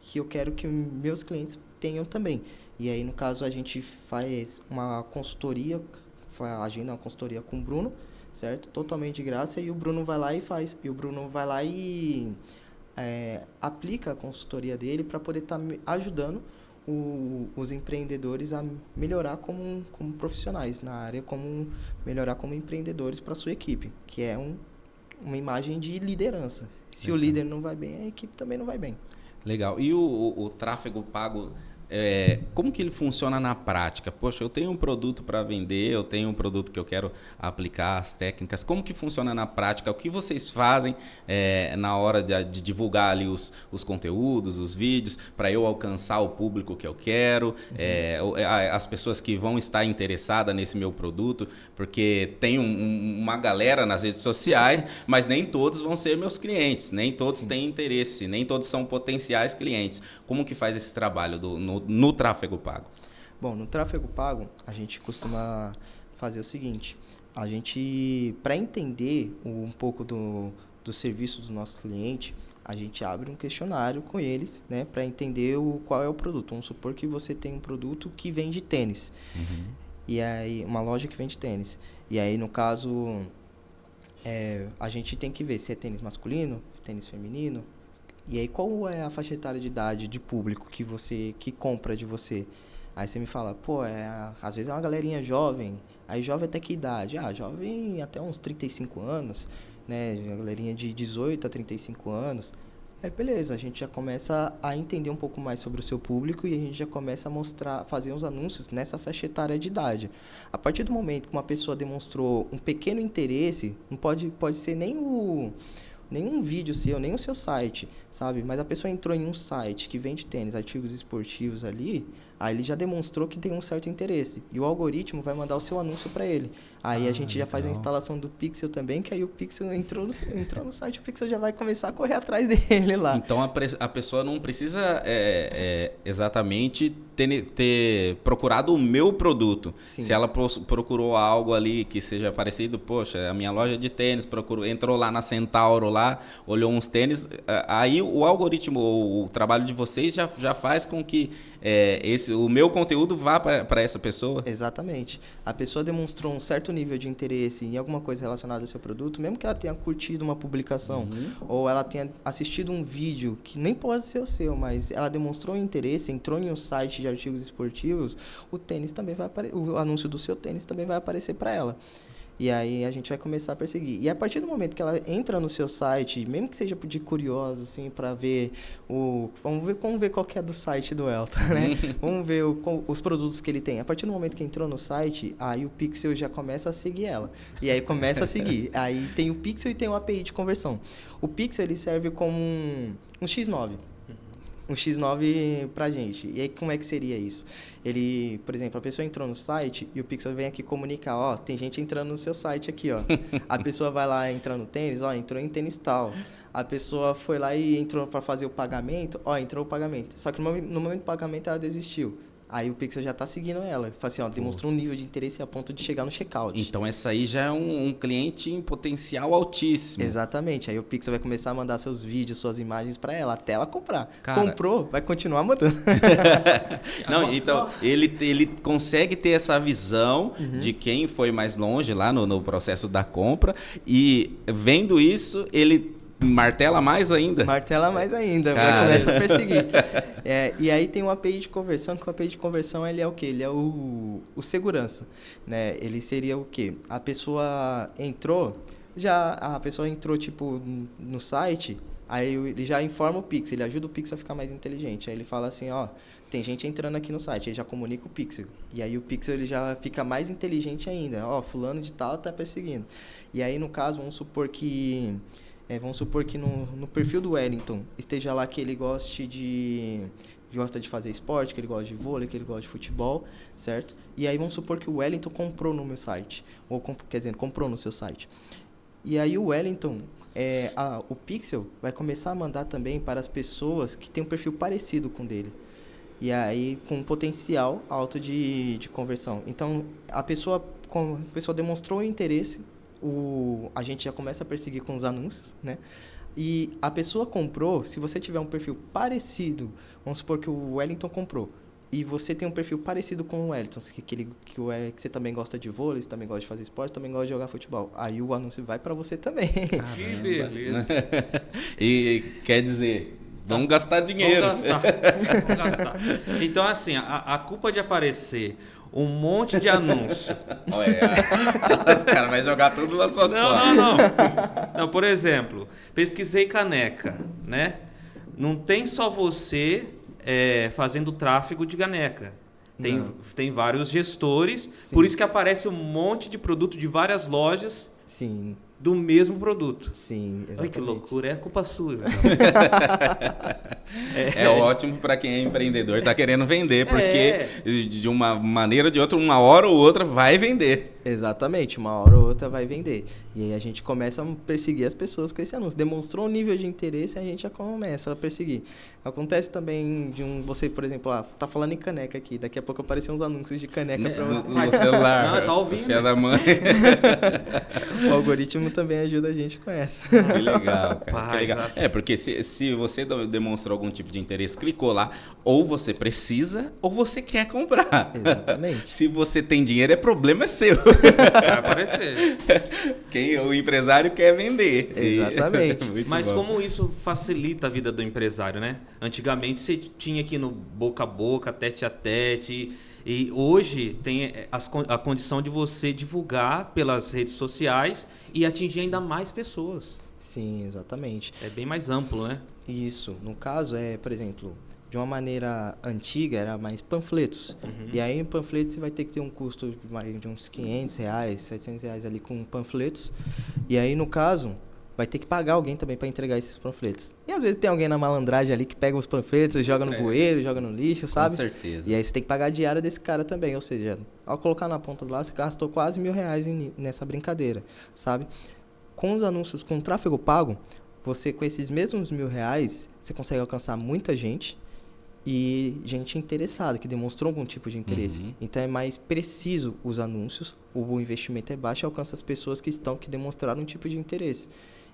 que eu quero que meus clientes tenham também. E aí, no caso, a gente faz uma consultoria, agenda uma consultoria com o Bruno, certo? Totalmente de graça, e o Bruno vai lá e faz. E o Bruno vai lá e aplica a consultoria dele para poder estar ajudando os empreendedores a melhorar como profissionais na área, como melhorar como empreendedores para a sua equipe, que é uma imagem de liderança. Se o líder não vai bem, a equipe também não vai bem. Legal. E o tráfego pago, como que ele funciona na prática? Poxa, eu tenho um produto para vender, eu tenho um produto que eu quero aplicar as técnicas. Como que funciona na prática? O que vocês fazem na hora de divulgar ali os conteúdos, os vídeos, para eu alcançar o público que eu quero, as pessoas que vão estar interessadas nesse meu produto? Porque tem uma galera nas redes sociais, mas nem todos vão ser meus clientes, nem todos têm interesse, nem todos são potenciais clientes. Como que faz esse trabalho no tráfego pago? Bom, no tráfego pago, a gente costuma fazer o seguinte. A gente, para entender um pouco do serviço do nosso cliente, a gente abre um questionário com eles, né, para entender qual é o produto. Vamos supor que você tem um produto que vende tênis. E aí, uma loja que vende tênis. E aí, no caso, a gente tem que ver se é tênis masculino, tênis feminino. E aí, qual é a faixa etária de idade de público que compra de você? Aí você me fala, pô, às vezes é uma galerinha jovem. Aí jovem até que idade? Jovem até uns 35 anos, né? A galerinha de 18 a 35 anos. Aí beleza, a gente já começa a entender um pouco mais sobre o seu público e a gente já começa a fazer uns anúncios nessa faixa etária de idade. A partir do momento que uma pessoa demonstrou um pequeno interesse, não pode ser nenhum vídeo seu, nem o seu site, sabe? Mas a pessoa entrou em um site que vende tênis, artigos esportivos ali, aí ele já demonstrou que tem um certo interesse. E o algoritmo vai mandar o seu anúncio para ele. Aí a gente já faz a instalação do Pixel também, que aí o Pixel entrou no site, o Pixel já vai começar a correr atrás dele lá. Então a pessoa não precisa exatamente ter procurado o meu produto. Sim. Se ela procurou algo ali que seja parecido, poxa, a minha loja de tênis, entrou lá na Centauro, lá, olhou uns tênis, aí o algoritmo, o trabalho de vocês já faz com que o meu conteúdo vá para essa pessoa? Exatamente. A pessoa demonstrou um certo nível de interesse em alguma coisa relacionada ao seu produto, mesmo que ela tenha curtido uma publicação, ou ela tenha assistido um vídeo que nem pode ser o seu, mas ela demonstrou interesse, entrou em um site de artigos esportivos, o anúncio do seu tênis também vai aparecer para ela. E aí a gente vai começar a perseguir. E a partir do momento que ela entra no seu site, mesmo que seja de curiosa, assim, para ver vamos ver qual que é do site do Elton, né? Vamos ver os produtos que ele tem. A partir do momento que entrou no site, aí o Pixel já começa a seguir ela. E aí começa a seguir. Aí tem o Pixel e tem o API de conversão. O Pixel, ele serve como um X9. Um X9 pra gente. E aí, como é que seria isso? Ele, por exemplo, a pessoa entrou no site e o Pixel vem aqui comunicar, tem gente entrando no seu site aqui, A pessoa vai lá entrando no tênis, entrou em tênis tal. A pessoa foi lá e entrou para fazer o pagamento, entrou o pagamento. Só que no momento do pagamento ela desistiu. Aí o Pixel já está seguindo ela. Fala assim, demonstrou um nível de interesse a ponto de chegar no checkout. Então, essa aí já é um cliente em potencial altíssimo. Exatamente. Aí o Pixel vai começar a mandar seus vídeos, suas imagens para ela, até ela comprar. Comprou, vai continuar mandando. Não, então, ele consegue ter essa visão de quem foi mais longe lá no processo da compra e, vendo isso, ele martela mais ainda. Martela mais ainda, vai começar a perseguir. E aí tem o API de conversão, que o API de conversão ele é o quê? Ele é o segurança, né? Ele seria o quê? A pessoa entrou tipo no site, aí ele já informa o Pix, ele ajuda o Pix a ficar mais inteligente. Aí ele fala assim, ó, tem gente entrando aqui no site, aí já comunica o Pixel. E aí o Pixel ele já fica mais inteligente ainda. Ó, fulano de tal tá perseguindo. E aí no caso, vamos supor que no perfil do Wellington esteja lá que ele gosta de fazer esporte, que ele gosta de vôlei, que ele gosta de futebol, certo? E aí vamos supor que o Wellington comprou no meu site, ou comprou no seu site. E aí o Wellington, o Pixel vai começar a mandar também para as pessoas que têm um perfil parecido com o dele. E aí com potencial alto de conversão. Então a pessoa demonstrou interesse, a gente já começa a perseguir com os anúncios, né? E a pessoa comprou, se você tiver um perfil parecido, vamos supor que o Wellington comprou, e você tem um perfil parecido com o Wellington, que você também gosta de vôlei, você também gosta de fazer esporte, também gosta de jogar futebol. Aí o anúncio vai para você também. Que beleza. E quer dizer, vamos gastar dinheiro. Vamos gastar. Então, assim, a culpa de aparecer um monte de anúncio. Olha, os caras vão jogar tudo nas suas costas. Não, por exemplo, pesquisei caneca, né? Não tem só você fazendo tráfego de caneca. Tem vários gestores, sim. Por isso que aparece um monte de produto de várias lojas. Sim. Do mesmo produto. Sim, exatamente. Ai, que loucura, é culpa sua. Então. É ótimo para quem é empreendedor, tá querendo vender, porque de uma maneira ou de outra, uma hora ou outra vai vender. Exatamente, uma hora ou outra vai vender. E aí a gente começa a perseguir as pessoas com esse anúncio. Demonstrou um nível de interesse, a gente já começa a perseguir. Acontece também você, por exemplo, tá falando em caneca aqui, daqui a pouco aparecem uns anúncios de caneca para você. No celular. Não, tá ouvindo. Filha da mãe. O algoritmo também ajuda a gente com essa. Que legal, cara. Que legal. Porque se você demonstrou algum tipo de interesse, clicou lá, ou você precisa, ou você quer comprar. Exatamente. Se você tem dinheiro, problema é seu. Vai aparecer. O empresário quer vender. Exatamente. Mas como isso facilita a vida do empresário, né? Antigamente você tinha aqui no boca a boca, tete a tete. E hoje tem a condição de você divulgar pelas redes sociais e atingir ainda mais pessoas. Sim, exatamente. É bem mais amplo, né? Isso. No caso, por exemplo, de uma maneira antiga, era mais panfletos. Uhum. E aí, em panfletos, você vai ter que ter um custo de uns R$500, R$700 ali com panfletos. E aí, no caso, vai ter que pagar alguém também para entregar esses panfletos. E às vezes tem alguém na malandragem ali que pega os panfletos, joga no bueiro, joga no lixo, sabe? Com certeza. E aí você tem que pagar a diária desse cara também. Ou seja, ao colocar na ponta do lá, você gastou quase R$1.000 nessa brincadeira, sabe? Com os anúncios, com o tráfego pago, você com esses mesmos R$1.000, você consegue alcançar muita gente e gente interessada, que demonstrou algum tipo de interesse. Uhum. Então é mais preciso os anúncios, o investimento é baixo e alcança as pessoas que demonstraram um tipo de interesse.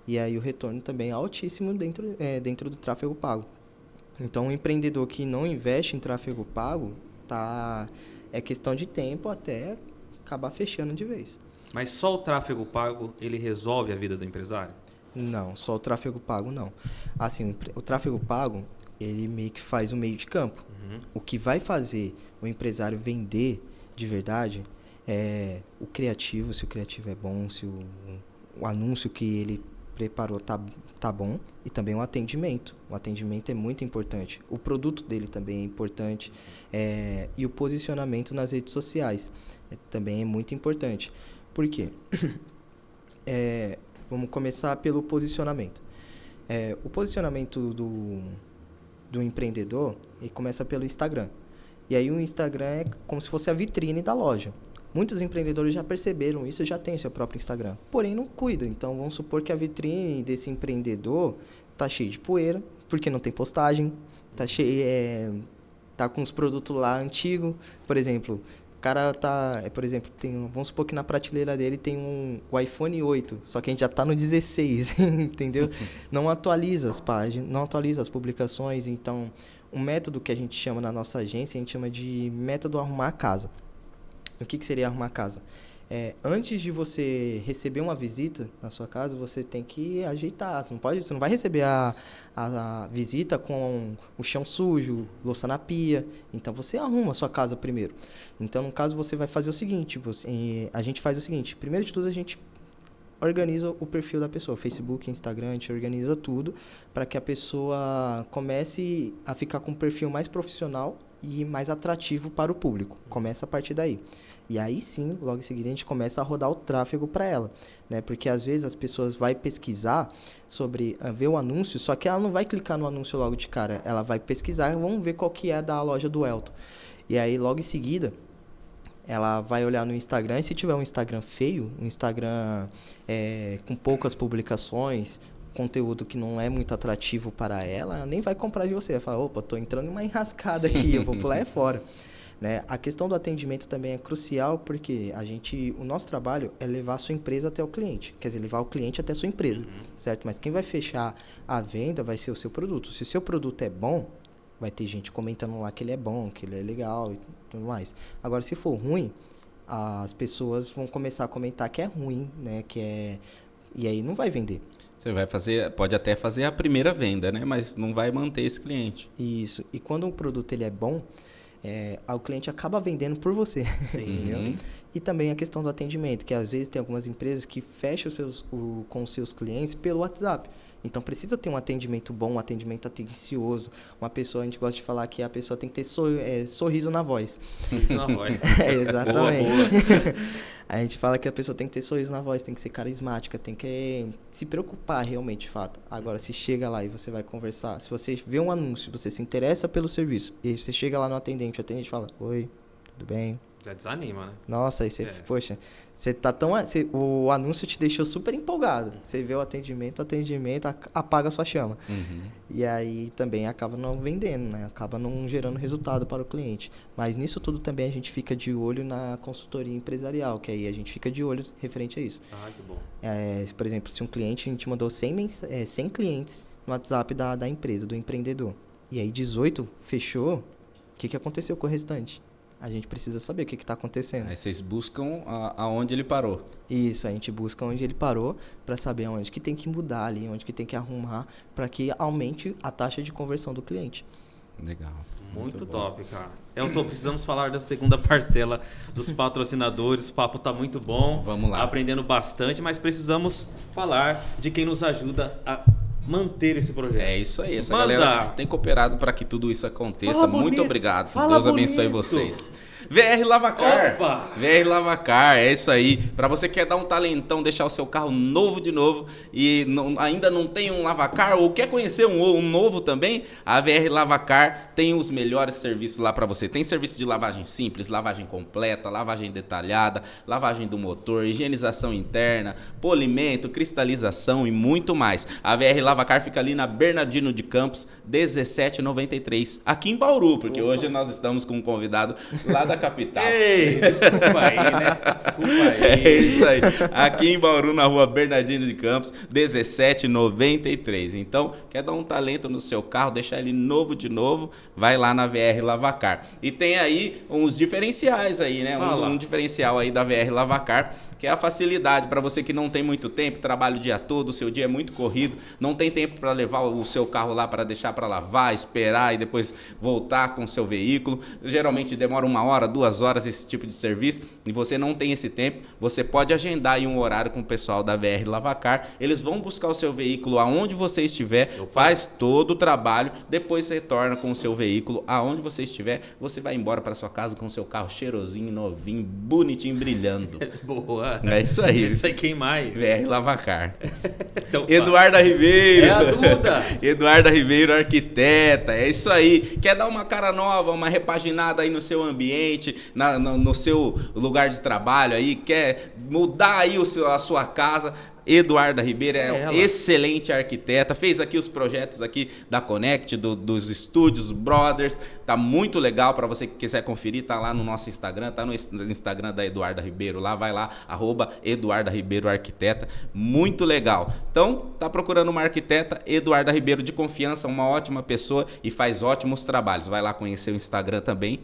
E aí o retorno também é altíssimo dentro do tráfego pago. Então, um empreendedor que não investe em tráfego pago, é questão de tempo até acabar fechando de vez. Mas só o tráfego pago, ele resolve a vida do empresário? Não, só o tráfego pago não. Assim, o tráfego pago, ele meio que faz o meio de campo. Uhum. O que vai fazer o empresário vender de verdade é o criativo, se o criativo é bom, se o anúncio que ele preparou tá bom, e também o atendimento. O atendimento é muito importante. O produto dele também é importante. E o posicionamento nas redes sociais também é muito importante. Por quê? Vamos começar pelo posicionamento. O posicionamento do empreendedor, ele começa pelo Instagram. E aí o Instagram é como se fosse a vitrine da loja. Muitos empreendedores já perceberam isso e já têm seu próprio Instagram. Porém, não cuidam. Então, vamos supor que a vitrine desse empreendedor tá cheia de poeira, porque não tem postagem, tá com os produtos lá antigos. Por exemplo, o cara vamos supor que na prateleira dele tem o iPhone 8, só que a gente já tá no 16, entendeu? Não atualiza as páginas, não atualiza as publicações. Então, um método que a gente chama na nossa agência, a gente chama de método arrumar a casa. O que seria arrumar a casa? antes de você receber uma visita na sua casa, você tem que ajeitar. Você não vai receber a visita com o chão sujo, louça na pia. Então, você arruma a sua casa primeiro. Então, no caso, você vai fazer o seguinte. A gente faz o seguinte. Primeiro de tudo, a gente organiza o perfil da pessoa. Facebook, Instagram, a gente organiza tudo para que a pessoa comece a ficar com um perfil mais profissional e mais atrativo para o público. Começa a partir daí. E aí sim, logo em seguida, a gente começa a rodar o tráfego para ela, né? Porque às vezes as pessoas vão pesquisar sobre, ver o anúncio, só que ela não vai clicar no anúncio logo de cara. Ela vai pesquisar, vamos ver qual que é da loja do Elton. E aí, logo em seguida, ela vai olhar no Instagram, e se tiver um Instagram feio, um Instagram com poucas publicações, conteúdo que não é muito atrativo para ela nem vai comprar de você. Vai falar, opa, tô entrando em uma enrascada aqui, eu vou pular fora. Né? A questão do atendimento também é crucial, porque o nosso trabalho é levar a sua empresa até o cliente. Quer dizer, levar o cliente até a sua empresa, certo? Mas quem vai fechar a venda vai ser o seu produto. Se o seu produto é bom, vai ter gente comentando lá que ele é bom, que ele é legal e tudo mais. Agora, se for ruim, as pessoas vão começar a comentar que é ruim, né? E aí não vai vender. Você pode até fazer a primeira venda, né? Mas não vai manter esse cliente. Isso. E quando um produto ele é bom, o cliente acaba vendendo por você. Sim, entendeu? sim. E também a questão do atendimento, que às vezes tem algumas empresas que fecham com os seus clientes pelo WhatsApp. Então precisa ter um atendimento bom, um atendimento atencioso. Uma pessoa, a gente gosta de falar que a pessoa tem que ter sorriso na voz. Sorriso na voz. Exatamente. Boa. A gente fala que a pessoa tem que ter sorriso na voz, tem que ser carismática, tem que se preocupar realmente, de fato. Agora, se chega lá e você vai conversar, se você vê um anúncio, você se interessa pelo serviço, e você chega lá no atendente, o atendente fala, oi, tudo bem? Já desanima, né? Nossa, aí você, poxa, você tá o anúncio te deixou super empolgado. Você vê o atendimento apaga a sua chama. E aí também acaba não vendendo, né? Acaba não gerando resultado para o cliente. Mas nisso tudo também a gente fica de olho na consultoria empresarial, que aí a gente fica de olho referente a isso. Ah, que bom. Por exemplo, se um cliente, a gente mandou 100 clientes no WhatsApp da empresa, do empreendedor. E aí 18 fechou, o que aconteceu com o restante? A gente precisa saber o que está acontecendo. Aí vocês buscam aonde ele parou. Isso, a gente busca onde ele parou para saber onde que tem que mudar ali, onde que tem que arrumar para que aumente a taxa de conversão do cliente. Legal. Muito top, cara. Precisamos falar da segunda parcela dos patrocinadores. O papo tá muito bom. Vamos lá. Aprendendo bastante, mas precisamos falar de quem nos ajuda a manter esse projeto. É isso aí. Essa Manda. galera tem cooperado para que tudo isso aconteça. Fala Muito bonito. obrigado. Fala Deus abençoe bonito. vocês. VR Lavacar. Opa! VR Lavacar, é isso aí. Para você que quer dar um talentão, deixar o seu carro novo de novo e ainda não tem um Lavacar ou quer conhecer um novo também, a VR Lavacar tem os melhores serviços lá para você. Tem serviço de lavagem simples, lavagem completa, lavagem detalhada, lavagem do motor, higienização interna, polimento, cristalização e muito mais. A VR Lavacar fica ali na Bernardino de Campos, 1793, aqui em Bauru, porque hoje nós estamos com um convidado lá da capital. Ei, desculpa aí, né? Desculpa aí. É isso aí. Aqui em Bauru, na rua Bernardino de Campos, 1793. Então, quer dar um talento no seu carro, deixar ele novo de novo, vai lá na VR Lavacar. E tem aí uns diferenciais aí, né? Um diferencial aí da VR Lavacar, que é a facilidade para você que não tem muito tempo, trabalha o dia todo, o seu dia é muito corrido, não tem tempo para levar o seu carro lá para deixar para lavar, esperar e depois voltar com o seu veículo. Geralmente demora 1 hora, 2 horas esse tipo de serviço e você não tem esse tempo, você pode agendar aí um horário com o pessoal da VR Lavacar, eles vão buscar o seu veículo aonde você estiver, faz todo o trabalho, depois você retorna com o seu veículo aonde você estiver, você vai embora para sua casa com o seu carro cheirosinho, novinho, bonitinho, brilhando. Boa. É isso aí. Isso aí, quem mais? VR Lavacar. Então, Eduarda Ribeiro. É a Duda. Eduarda Ribeiro, arquiteta. É isso aí. Quer dar uma cara nova, uma repaginada aí no seu ambiente, no seu lugar de trabalho aí, quer mudar aí a sua casa? Eduarda Ribeiro é Ela. excelente arquiteta, fez aqui os projetos aqui da Connect, dos estúdios Brothers, tá muito legal para você que quiser conferir, tá lá no nosso Instagram, tá no Instagram da Eduarda Ribeiro, lá vai lá, @Eduarda Ribeiro Arquiteta, muito legal. Então, tá procurando uma arquiteta, Eduarda Ribeiro de confiança, uma ótima pessoa e faz ótimos trabalhos, vai lá conhecer o Instagram também,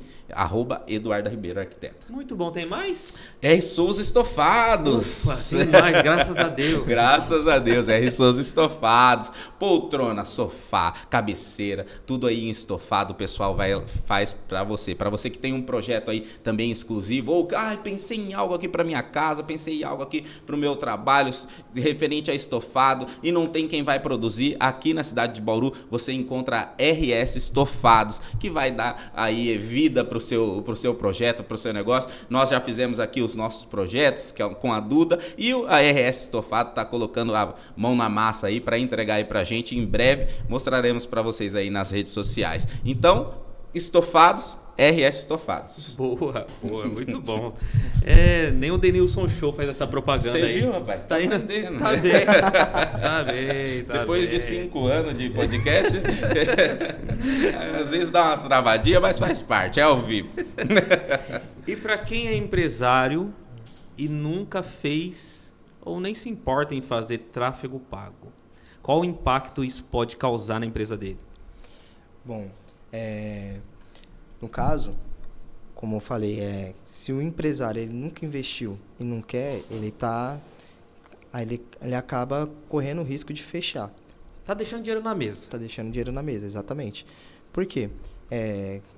@Eduarda Ribeiro Arquiteta. Muito bom, tem mais? R. Souza Estofados. Ufa, tem mais, graças a Deus. Graças a Deus, R. Souza Estofados, poltrona, sofá, cabeceira, tudo aí em estofado, o pessoal faz para você que tem um projeto aí também exclusivo, ou pensei em algo aqui para minha casa, pensei em algo aqui para o meu trabalho, referente a estofado, e não tem quem vai produzir, aqui na cidade de Bauru, você encontra a RS Estofados, que vai dar aí vida pro seu projeto, pro seu negócio. Nós já fizemos aqui os nossos projetos, que é com a Duda, e a RS Estofado tá colocando a mão na massa aí para entregar aí pra gente. Em breve mostraremos para vocês aí nas redes sociais. Então, estofados, RS Estofados. Boa, muito bom. Nem o Denilson Show faz essa propaganda Você aí. viu, rapaz? Tá indo. aprendendo. Tá bem. Tá bem. Depois de 5 anos de podcast, às vezes dá uma travadinha, mas faz parte, é ao vivo. E para quem é empresário e nunca fez ou nem se importa em fazer tráfego pago, qual o impacto isso pode causar na empresa dele? Bom, no caso, como eu falei, se o empresário ele nunca investiu e não quer, ele acaba correndo o risco de fechar. Tá deixando dinheiro na mesa. Está deixando dinheiro na mesa, exatamente. Por quê?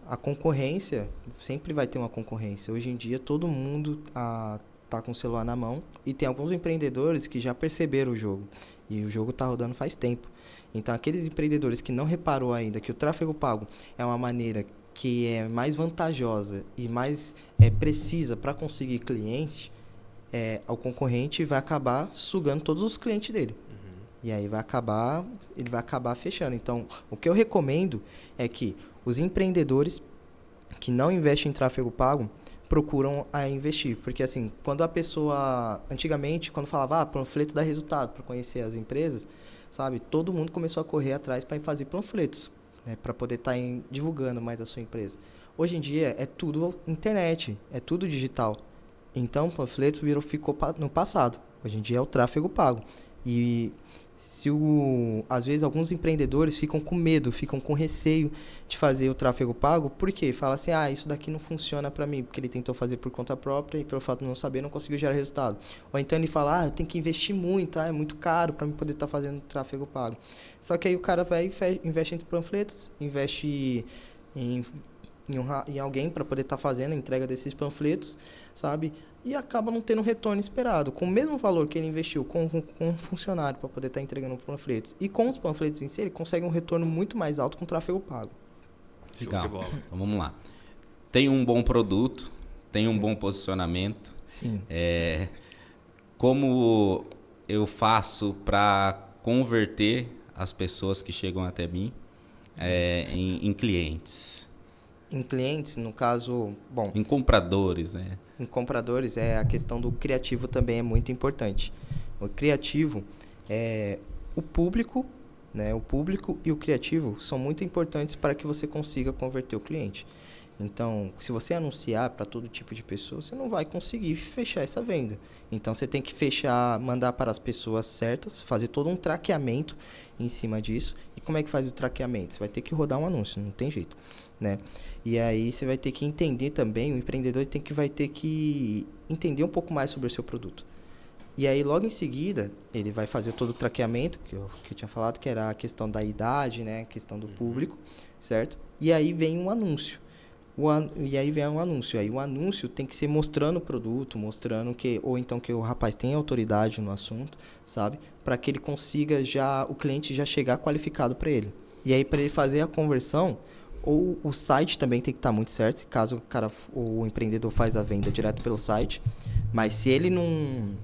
A concorrência, sempre vai ter uma concorrência. Hoje em dia, todo mundo tá com o celular na mão e tem alguns empreendedores que já perceberam o jogo. E o jogo tá rodando faz tempo. Então, aqueles empreendedores que não reparou ainda que o tráfego pago é uma maneira que é mais vantajosa e mais precisa para conseguir cliente, o concorrente vai acabar sugando todos os clientes dele. E aí ele vai acabar fechando. Então, o que eu recomendo é que os empreendedores que não investem em tráfego pago procuram investir. Porque, assim, quando a pessoa... Antigamente, quando falava, panfleto dá resultado, para conhecer as empresas, sabe? Todo mundo começou a correr atrás para fazer panfletos, né? Para poder estar divulgando mais a sua empresa. Hoje em dia, é tudo internet, é tudo digital. Então, panfletos ficou no passado. Hoje em dia é o tráfego pago. E... às vezes alguns empreendedores ficam com medo, ficam com receio de fazer o tráfego pago, porque fala assim, isso daqui não funciona para mim, porque ele tentou fazer por conta própria e pelo fato de não saber, não conseguiu gerar resultado. Ou então ele fala, eu tenho que investir muito, é muito caro para mim poder estar fazendo tráfego pago. Só que aí o cara vai e investe em panfletos, investe em alguém para poder estar fazendo a entrega desses panfletos, sabe? E acaba não tendo um retorno esperado. Com o mesmo valor que ele investiu com um funcionário para poder estar entregando panfletos. E com os panfletos em si, ele consegue um retorno muito mais alto com o tráfego pago. Legal. Então, vamos lá. Tem um bom produto, tem um bom posicionamento. Sim. Como eu faço para converter as pessoas que chegam até mim em clientes? Em clientes, no caso, bom... Em compradores, né? Em compradores, a questão do criativo também é muito importante. O criativo, o público, né? O público e o criativo são muito importantes para que você consiga converter o cliente. Então, se você anunciar para todo tipo de pessoa, você não vai conseguir fechar essa venda. Então, você tem que mandar para as pessoas certas, fazer todo um traqueamento em cima disso. E como é que faz o traqueamento? Você vai ter que rodar um anúncio, não tem jeito, né? E aí você vai ter que entender também, o empreendedor vai ter que entender um pouco mais sobre o seu produto. E aí, logo em seguida, ele vai fazer todo o traqueamento, que eu tinha falado, que era a questão da idade, né? A questão do público, certo? E aí vem um anúncio. Aí o anúncio tem que ser mostrando o produto, mostrando ou então que o rapaz tem autoridade no assunto, sabe? Para que ele consiga o cliente já chegar qualificado para ele. E aí, para ele fazer a conversão, ou o site também tem que estar muito certo, caso o empreendedor faz a venda direto pelo site. Mas se ele não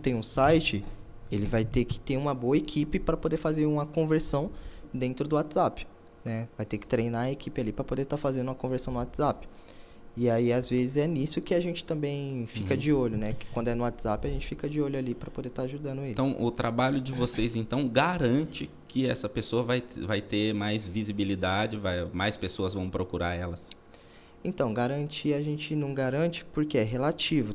tem um site, ele vai ter que ter uma boa equipe para poder fazer uma conversão dentro do WhatsApp, né? Vai ter que treinar a equipe ali para poder estar fazendo uma conversão no WhatsApp. E aí, às vezes, é nisso que a gente também fica de olho, né? Que quando é no WhatsApp, a gente fica de olho ali para poder estar ajudando ele. Então, o trabalho de vocês, então, garante que essa pessoa vai ter mais visibilidade, mais pessoas vão procurar elas? Então, garantir a gente não garante porque é relativo.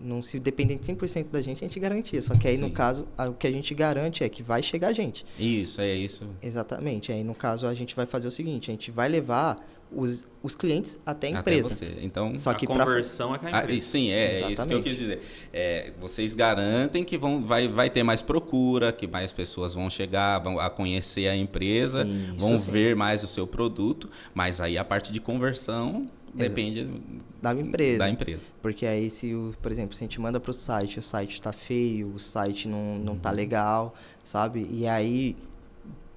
Não se depender de 100% da gente, a gente garantia. Só que aí, no caso, o que a gente garante é que vai chegar a gente. Isso, é isso. Exatamente. Aí, no caso, a gente vai fazer o seguinte, a gente vai levar os clientes até a empresa. Até você. Então, só que a conversão é com a empresa. Sim, é isso que eu quis dizer. Vocês garantem que vai ter mais procura, que mais pessoas vão chegar, vão a conhecer a empresa, vão ver mais o seu produto, mas aí a parte de conversão depende da empresa. empresa. Porque aí, por exemplo, se a gente manda para o site está feio, o site não está legal, sabe? E aí,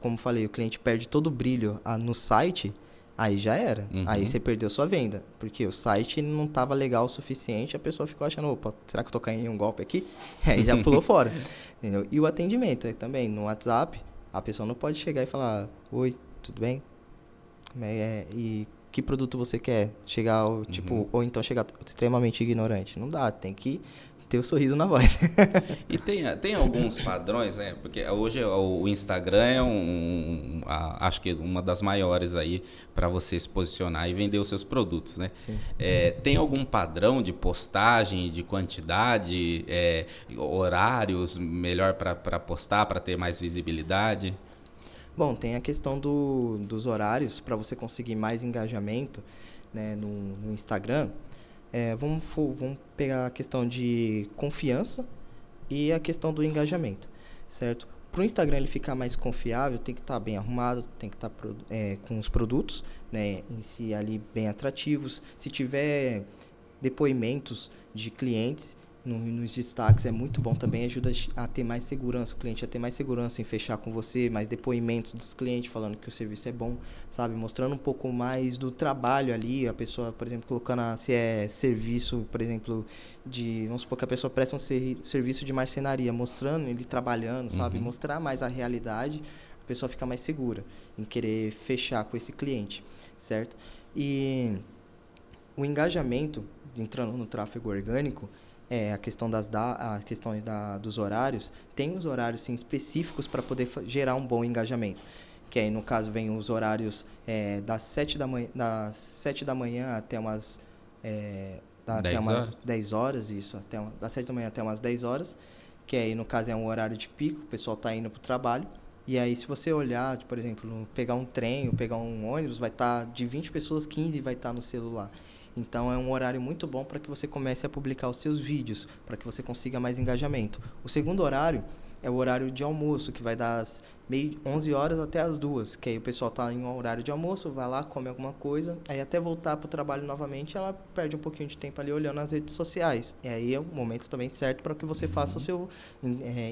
como falei, o cliente perde todo o brilho no site. Aí já era. Aí você perdeu sua venda. Porque o site não estava legal o suficiente, a pessoa ficou achando, opa, será que eu tô caindo em um golpe aqui? Aí já pulou fora. Entendeu? E o atendimento também, no WhatsApp, a pessoa não pode chegar e falar, oi, tudo bem? E que produto você quer? Chegar, ou então chegar extremamente ignorante. Não dá, tem que ter o sorriso na voz. E tem alguns padrões, né? Porque hoje o Instagram é acho que uma das maiores aí para você se posicionar e vender os seus produtos, né? Sim. Tem algum padrão de postagem, de quantidade, horários melhor para postar, para ter mais visibilidade? Bom, tem a questão dos horários para você conseguir mais engajamento, né, no Instagram. Vamos pegar a questão de confiança e a questão do engajamento, certo? Para o Instagram ele ficar mais confiável, tem que estar bem arrumado, tem que estar com os produtos, né, em si ali bem atrativos. Se tiver depoimentos de clientes nos destaques, é muito bom também, ajuda a ter mais segurança, o cliente a ter mais segurança em fechar com você, mais depoimentos dos clientes falando que o serviço é bom, sabe? Mostrando um pouco mais do trabalho ali, a pessoa, por exemplo, colocando se é serviço, por exemplo, vamos supor que a pessoa presta um serviço de marcenaria, mostrando ele trabalhando, sabe? Mostrar mais a realidade, a pessoa fica mais segura em querer fechar com esse cliente, certo? E o engajamento, entrando no tráfego orgânico, a questão dos horários, tem os horários sim, específicos para poder gerar um bom engajamento. Que aí, no caso, vem os horários das 7 da manhã até umas 10 horas, isso, das 7 da manhã até umas 10 horas, que aí, no caso, é um horário de pico, o pessoal está indo para o trabalho. E aí, se você olhar, por exemplo, pegar um trem ou pegar um ônibus, vai estar de 20 pessoas, 15 vai estar no celular. Então, é um horário muito bom para que você comece a publicar os seus vídeos, para que você consiga mais engajamento. O segundo horário é o horário de almoço, que vai das 11 horas até as 2, que aí o pessoal está em um horário de almoço, vai lá, come alguma coisa, aí até voltar para o trabalho novamente, ela perde um pouquinho de tempo ali olhando as redes sociais. E aí é o momento também certo para que você faça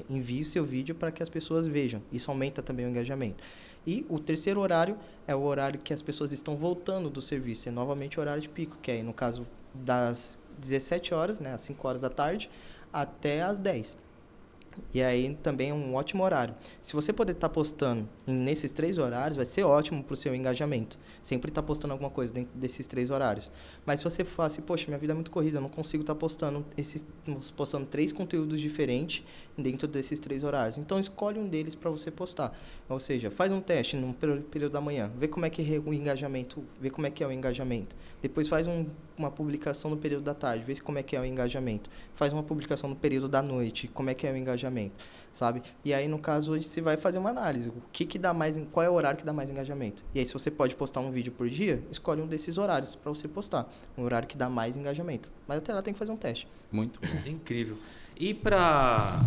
envie o seu vídeo para que as pessoas vejam. Isso aumenta também o engajamento. E o terceiro horário é o horário que as pessoas estão voltando do serviço. É novamente o horário de pico, que é, no caso, das 17 horas, né, às 5 horas da tarde, até às 10. E aí também é um ótimo horário. Se você poder estar postando nesses 3 horários, vai ser ótimo para o seu engajamento. Sempre estar postando alguma coisa dentro desses 3 horários. Mas se você fala assim, poxa, minha vida é muito corrida, eu não consigo estar postando 3 conteúdos diferentes dentro desses 3 horários. Então, escolhe um deles para você postar. Ou seja, faz um teste no período da manhã, vê como é que é o engajamento, vê como é que é o engajamento. Depois faz uma publicação no período da tarde, vê como é que é o engajamento. Faz uma publicação no período da noite, como é que é o engajamento, sabe? E aí, no caso, hoje você vai fazer uma análise. Qual é o horário que dá mais engajamento? E aí, se você pode postar um vídeo por dia, escolhe um desses horários para você postar. Um horário que dá mais engajamento. Mas até lá tem que fazer um teste. Muito bom. Incrível. E para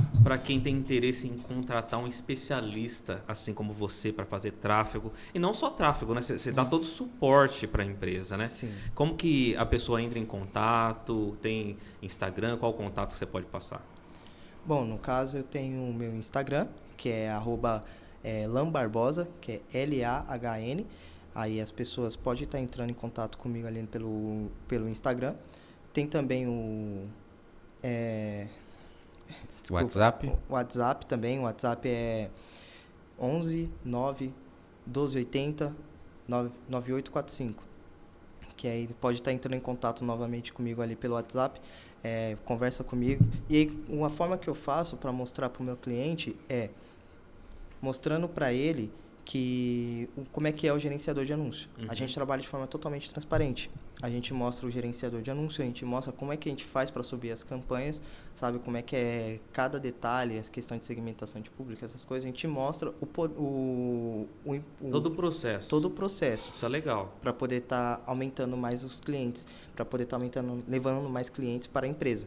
quem tem interesse em contratar um especialista, assim como você, para fazer tráfego, e não só tráfego, né? Você dá todo o suporte para a empresa, né? Sim. Como que a pessoa entra em contato? Tem Instagram? Qual contato você pode passar? Bom, no caso eu tenho o meu Instagram, que é @lambarbosa, que é LAHN. Aí as pessoas podem estar entrando em contato comigo ali pelo Instagram. Tem também o WhatsApp? O WhatsApp também. O WhatsApp é 11 9 1280 9845. que aí pode estar entrando em contato novamente comigo ali pelo WhatsApp, conversa comigo. E aí, uma forma que eu faço para mostrar para o meu cliente é mostrando para ele como é que é o gerenciador de anúncio. A gente trabalha de forma totalmente transparente. A gente mostra o gerenciador de anúncio, a gente mostra como é que a gente faz para subir as campanhas, sabe, como é que é cada detalhe, a questão de segmentação de público, essas coisas. A gente mostra Todo o processo. Todo o processo. Isso é legal. Para poder estar aumentando mais os clientes, para poder estar levando mais clientes para a empresa.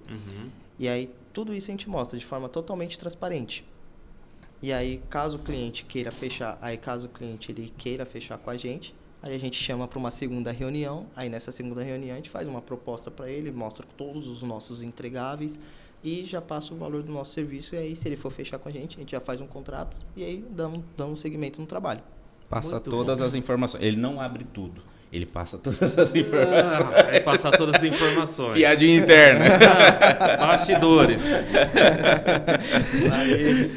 E aí, tudo isso a gente mostra de forma totalmente transparente. E aí, caso o cliente queira fechar, ele queira fechar com a gente, aí a gente chama para uma segunda reunião. Aí nessa segunda reunião a gente faz uma proposta para ele, mostra todos os nossos entregáveis e já passa o valor do nosso serviço. E aí, se ele for fechar com a gente já faz um contrato e aí damos seguimento no trabalho. Passa Muito todas bom. as informações. Ele não abre tudo. Ele passa todas as informações. É passar todas as informações. Piadinha interna. Bastidores.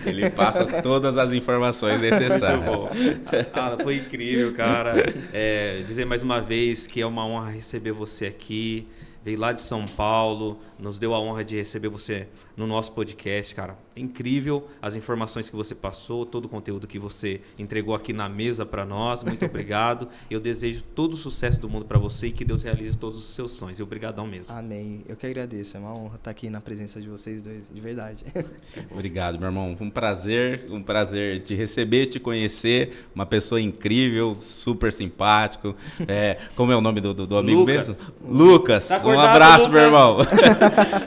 Ele passa todas as informações necessárias. Muito bom. Foi incrível, cara. Dizer mais uma vez que é uma honra receber você aqui. Veio lá de São Paulo, nos deu a honra de receber você no nosso podcast, cara. É incrível as informações que você passou, todo o conteúdo que você entregou aqui na mesa para nós. Muito obrigado. Eu desejo todo o sucesso do mundo para você e que Deus realize todos os seus sonhos. E obrigadão mesmo. Amém. Eu que agradeço. É uma honra estar aqui na presença de vocês dois, de verdade. Obrigado, meu irmão. Um prazer te receber, te conhecer. Uma pessoa incrível, super simpático. Como é o nome do amigo Lucas. mesmo? Lucas. Tá Um abraço, meu irmão.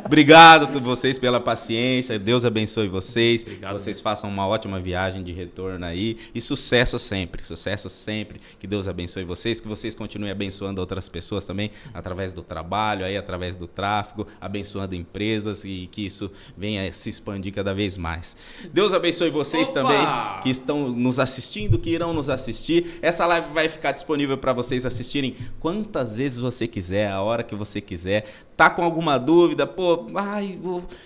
Obrigado a vocês pela paciência. Deus abençoe vocês. Obrigado, vocês façam uma ótima viagem de retorno aí. E sucesso sempre. Sucesso sempre. Que Deus abençoe vocês. Que vocês continuem abençoando outras pessoas também. Através do trabalho, aí, através do tráfego. Abençoando empresas. E que isso venha se expandir cada vez mais. Deus abençoe vocês também. Que estão nos assistindo, que irão nos assistir. Essa live vai ficar disponível para vocês assistirem quantas vezes você quiser. A hora que você quiser. Tá com alguma dúvida?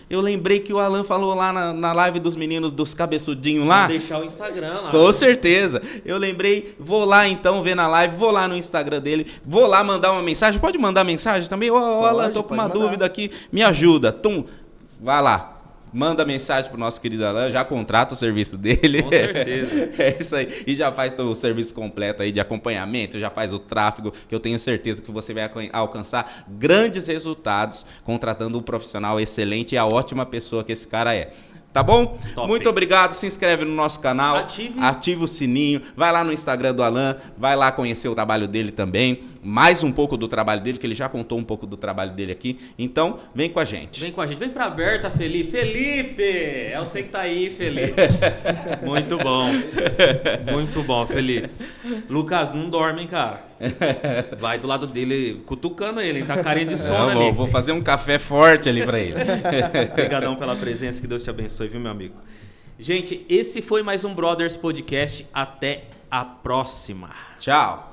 Eu lembrei que o Alan falou lá na live dos meninos dos cabeçudinhos lá. Vou deixar o Instagram lá. Com certeza. Eu lembrei, vou lá então ver na live, vou lá no Instagram dele, vou lá mandar uma mensagem. Pode mandar mensagem também? Alan, tô com uma dúvida aqui, me ajuda. Vai lá. Manda mensagem pro nosso querido Alan, já contrata o serviço dele. Com certeza. É isso aí. E já faz o serviço completo aí de acompanhamento, já faz o tráfego, que eu tenho certeza que você vai alcançar grandes resultados contratando um profissional excelente e a ótima pessoa que esse cara é. Tá bom? Top. Muito obrigado. Se inscreve no nosso canal. Ativa o sininho. Vai lá no Instagram do Alan. Vai lá conhecer o trabalho dele também. Mais um pouco do trabalho dele, que ele já contou um pouco do trabalho dele aqui. Então, vem com a gente. Vem com a gente. Vem pra Berta, Felipe. Felipe! É você que tá aí, Felipe. Muito bom. Muito bom, Felipe. Lucas, não dorme, hein, cara? Vai do lado dele, cutucando ele. Tá carinha de sono ali. Vou fazer um café forte ali pra ele. Obrigadão pela presença. Que Deus te abençoe, viu, meu amigo? Gente, esse foi mais um Brothers Podcast. Até a próxima. Tchau.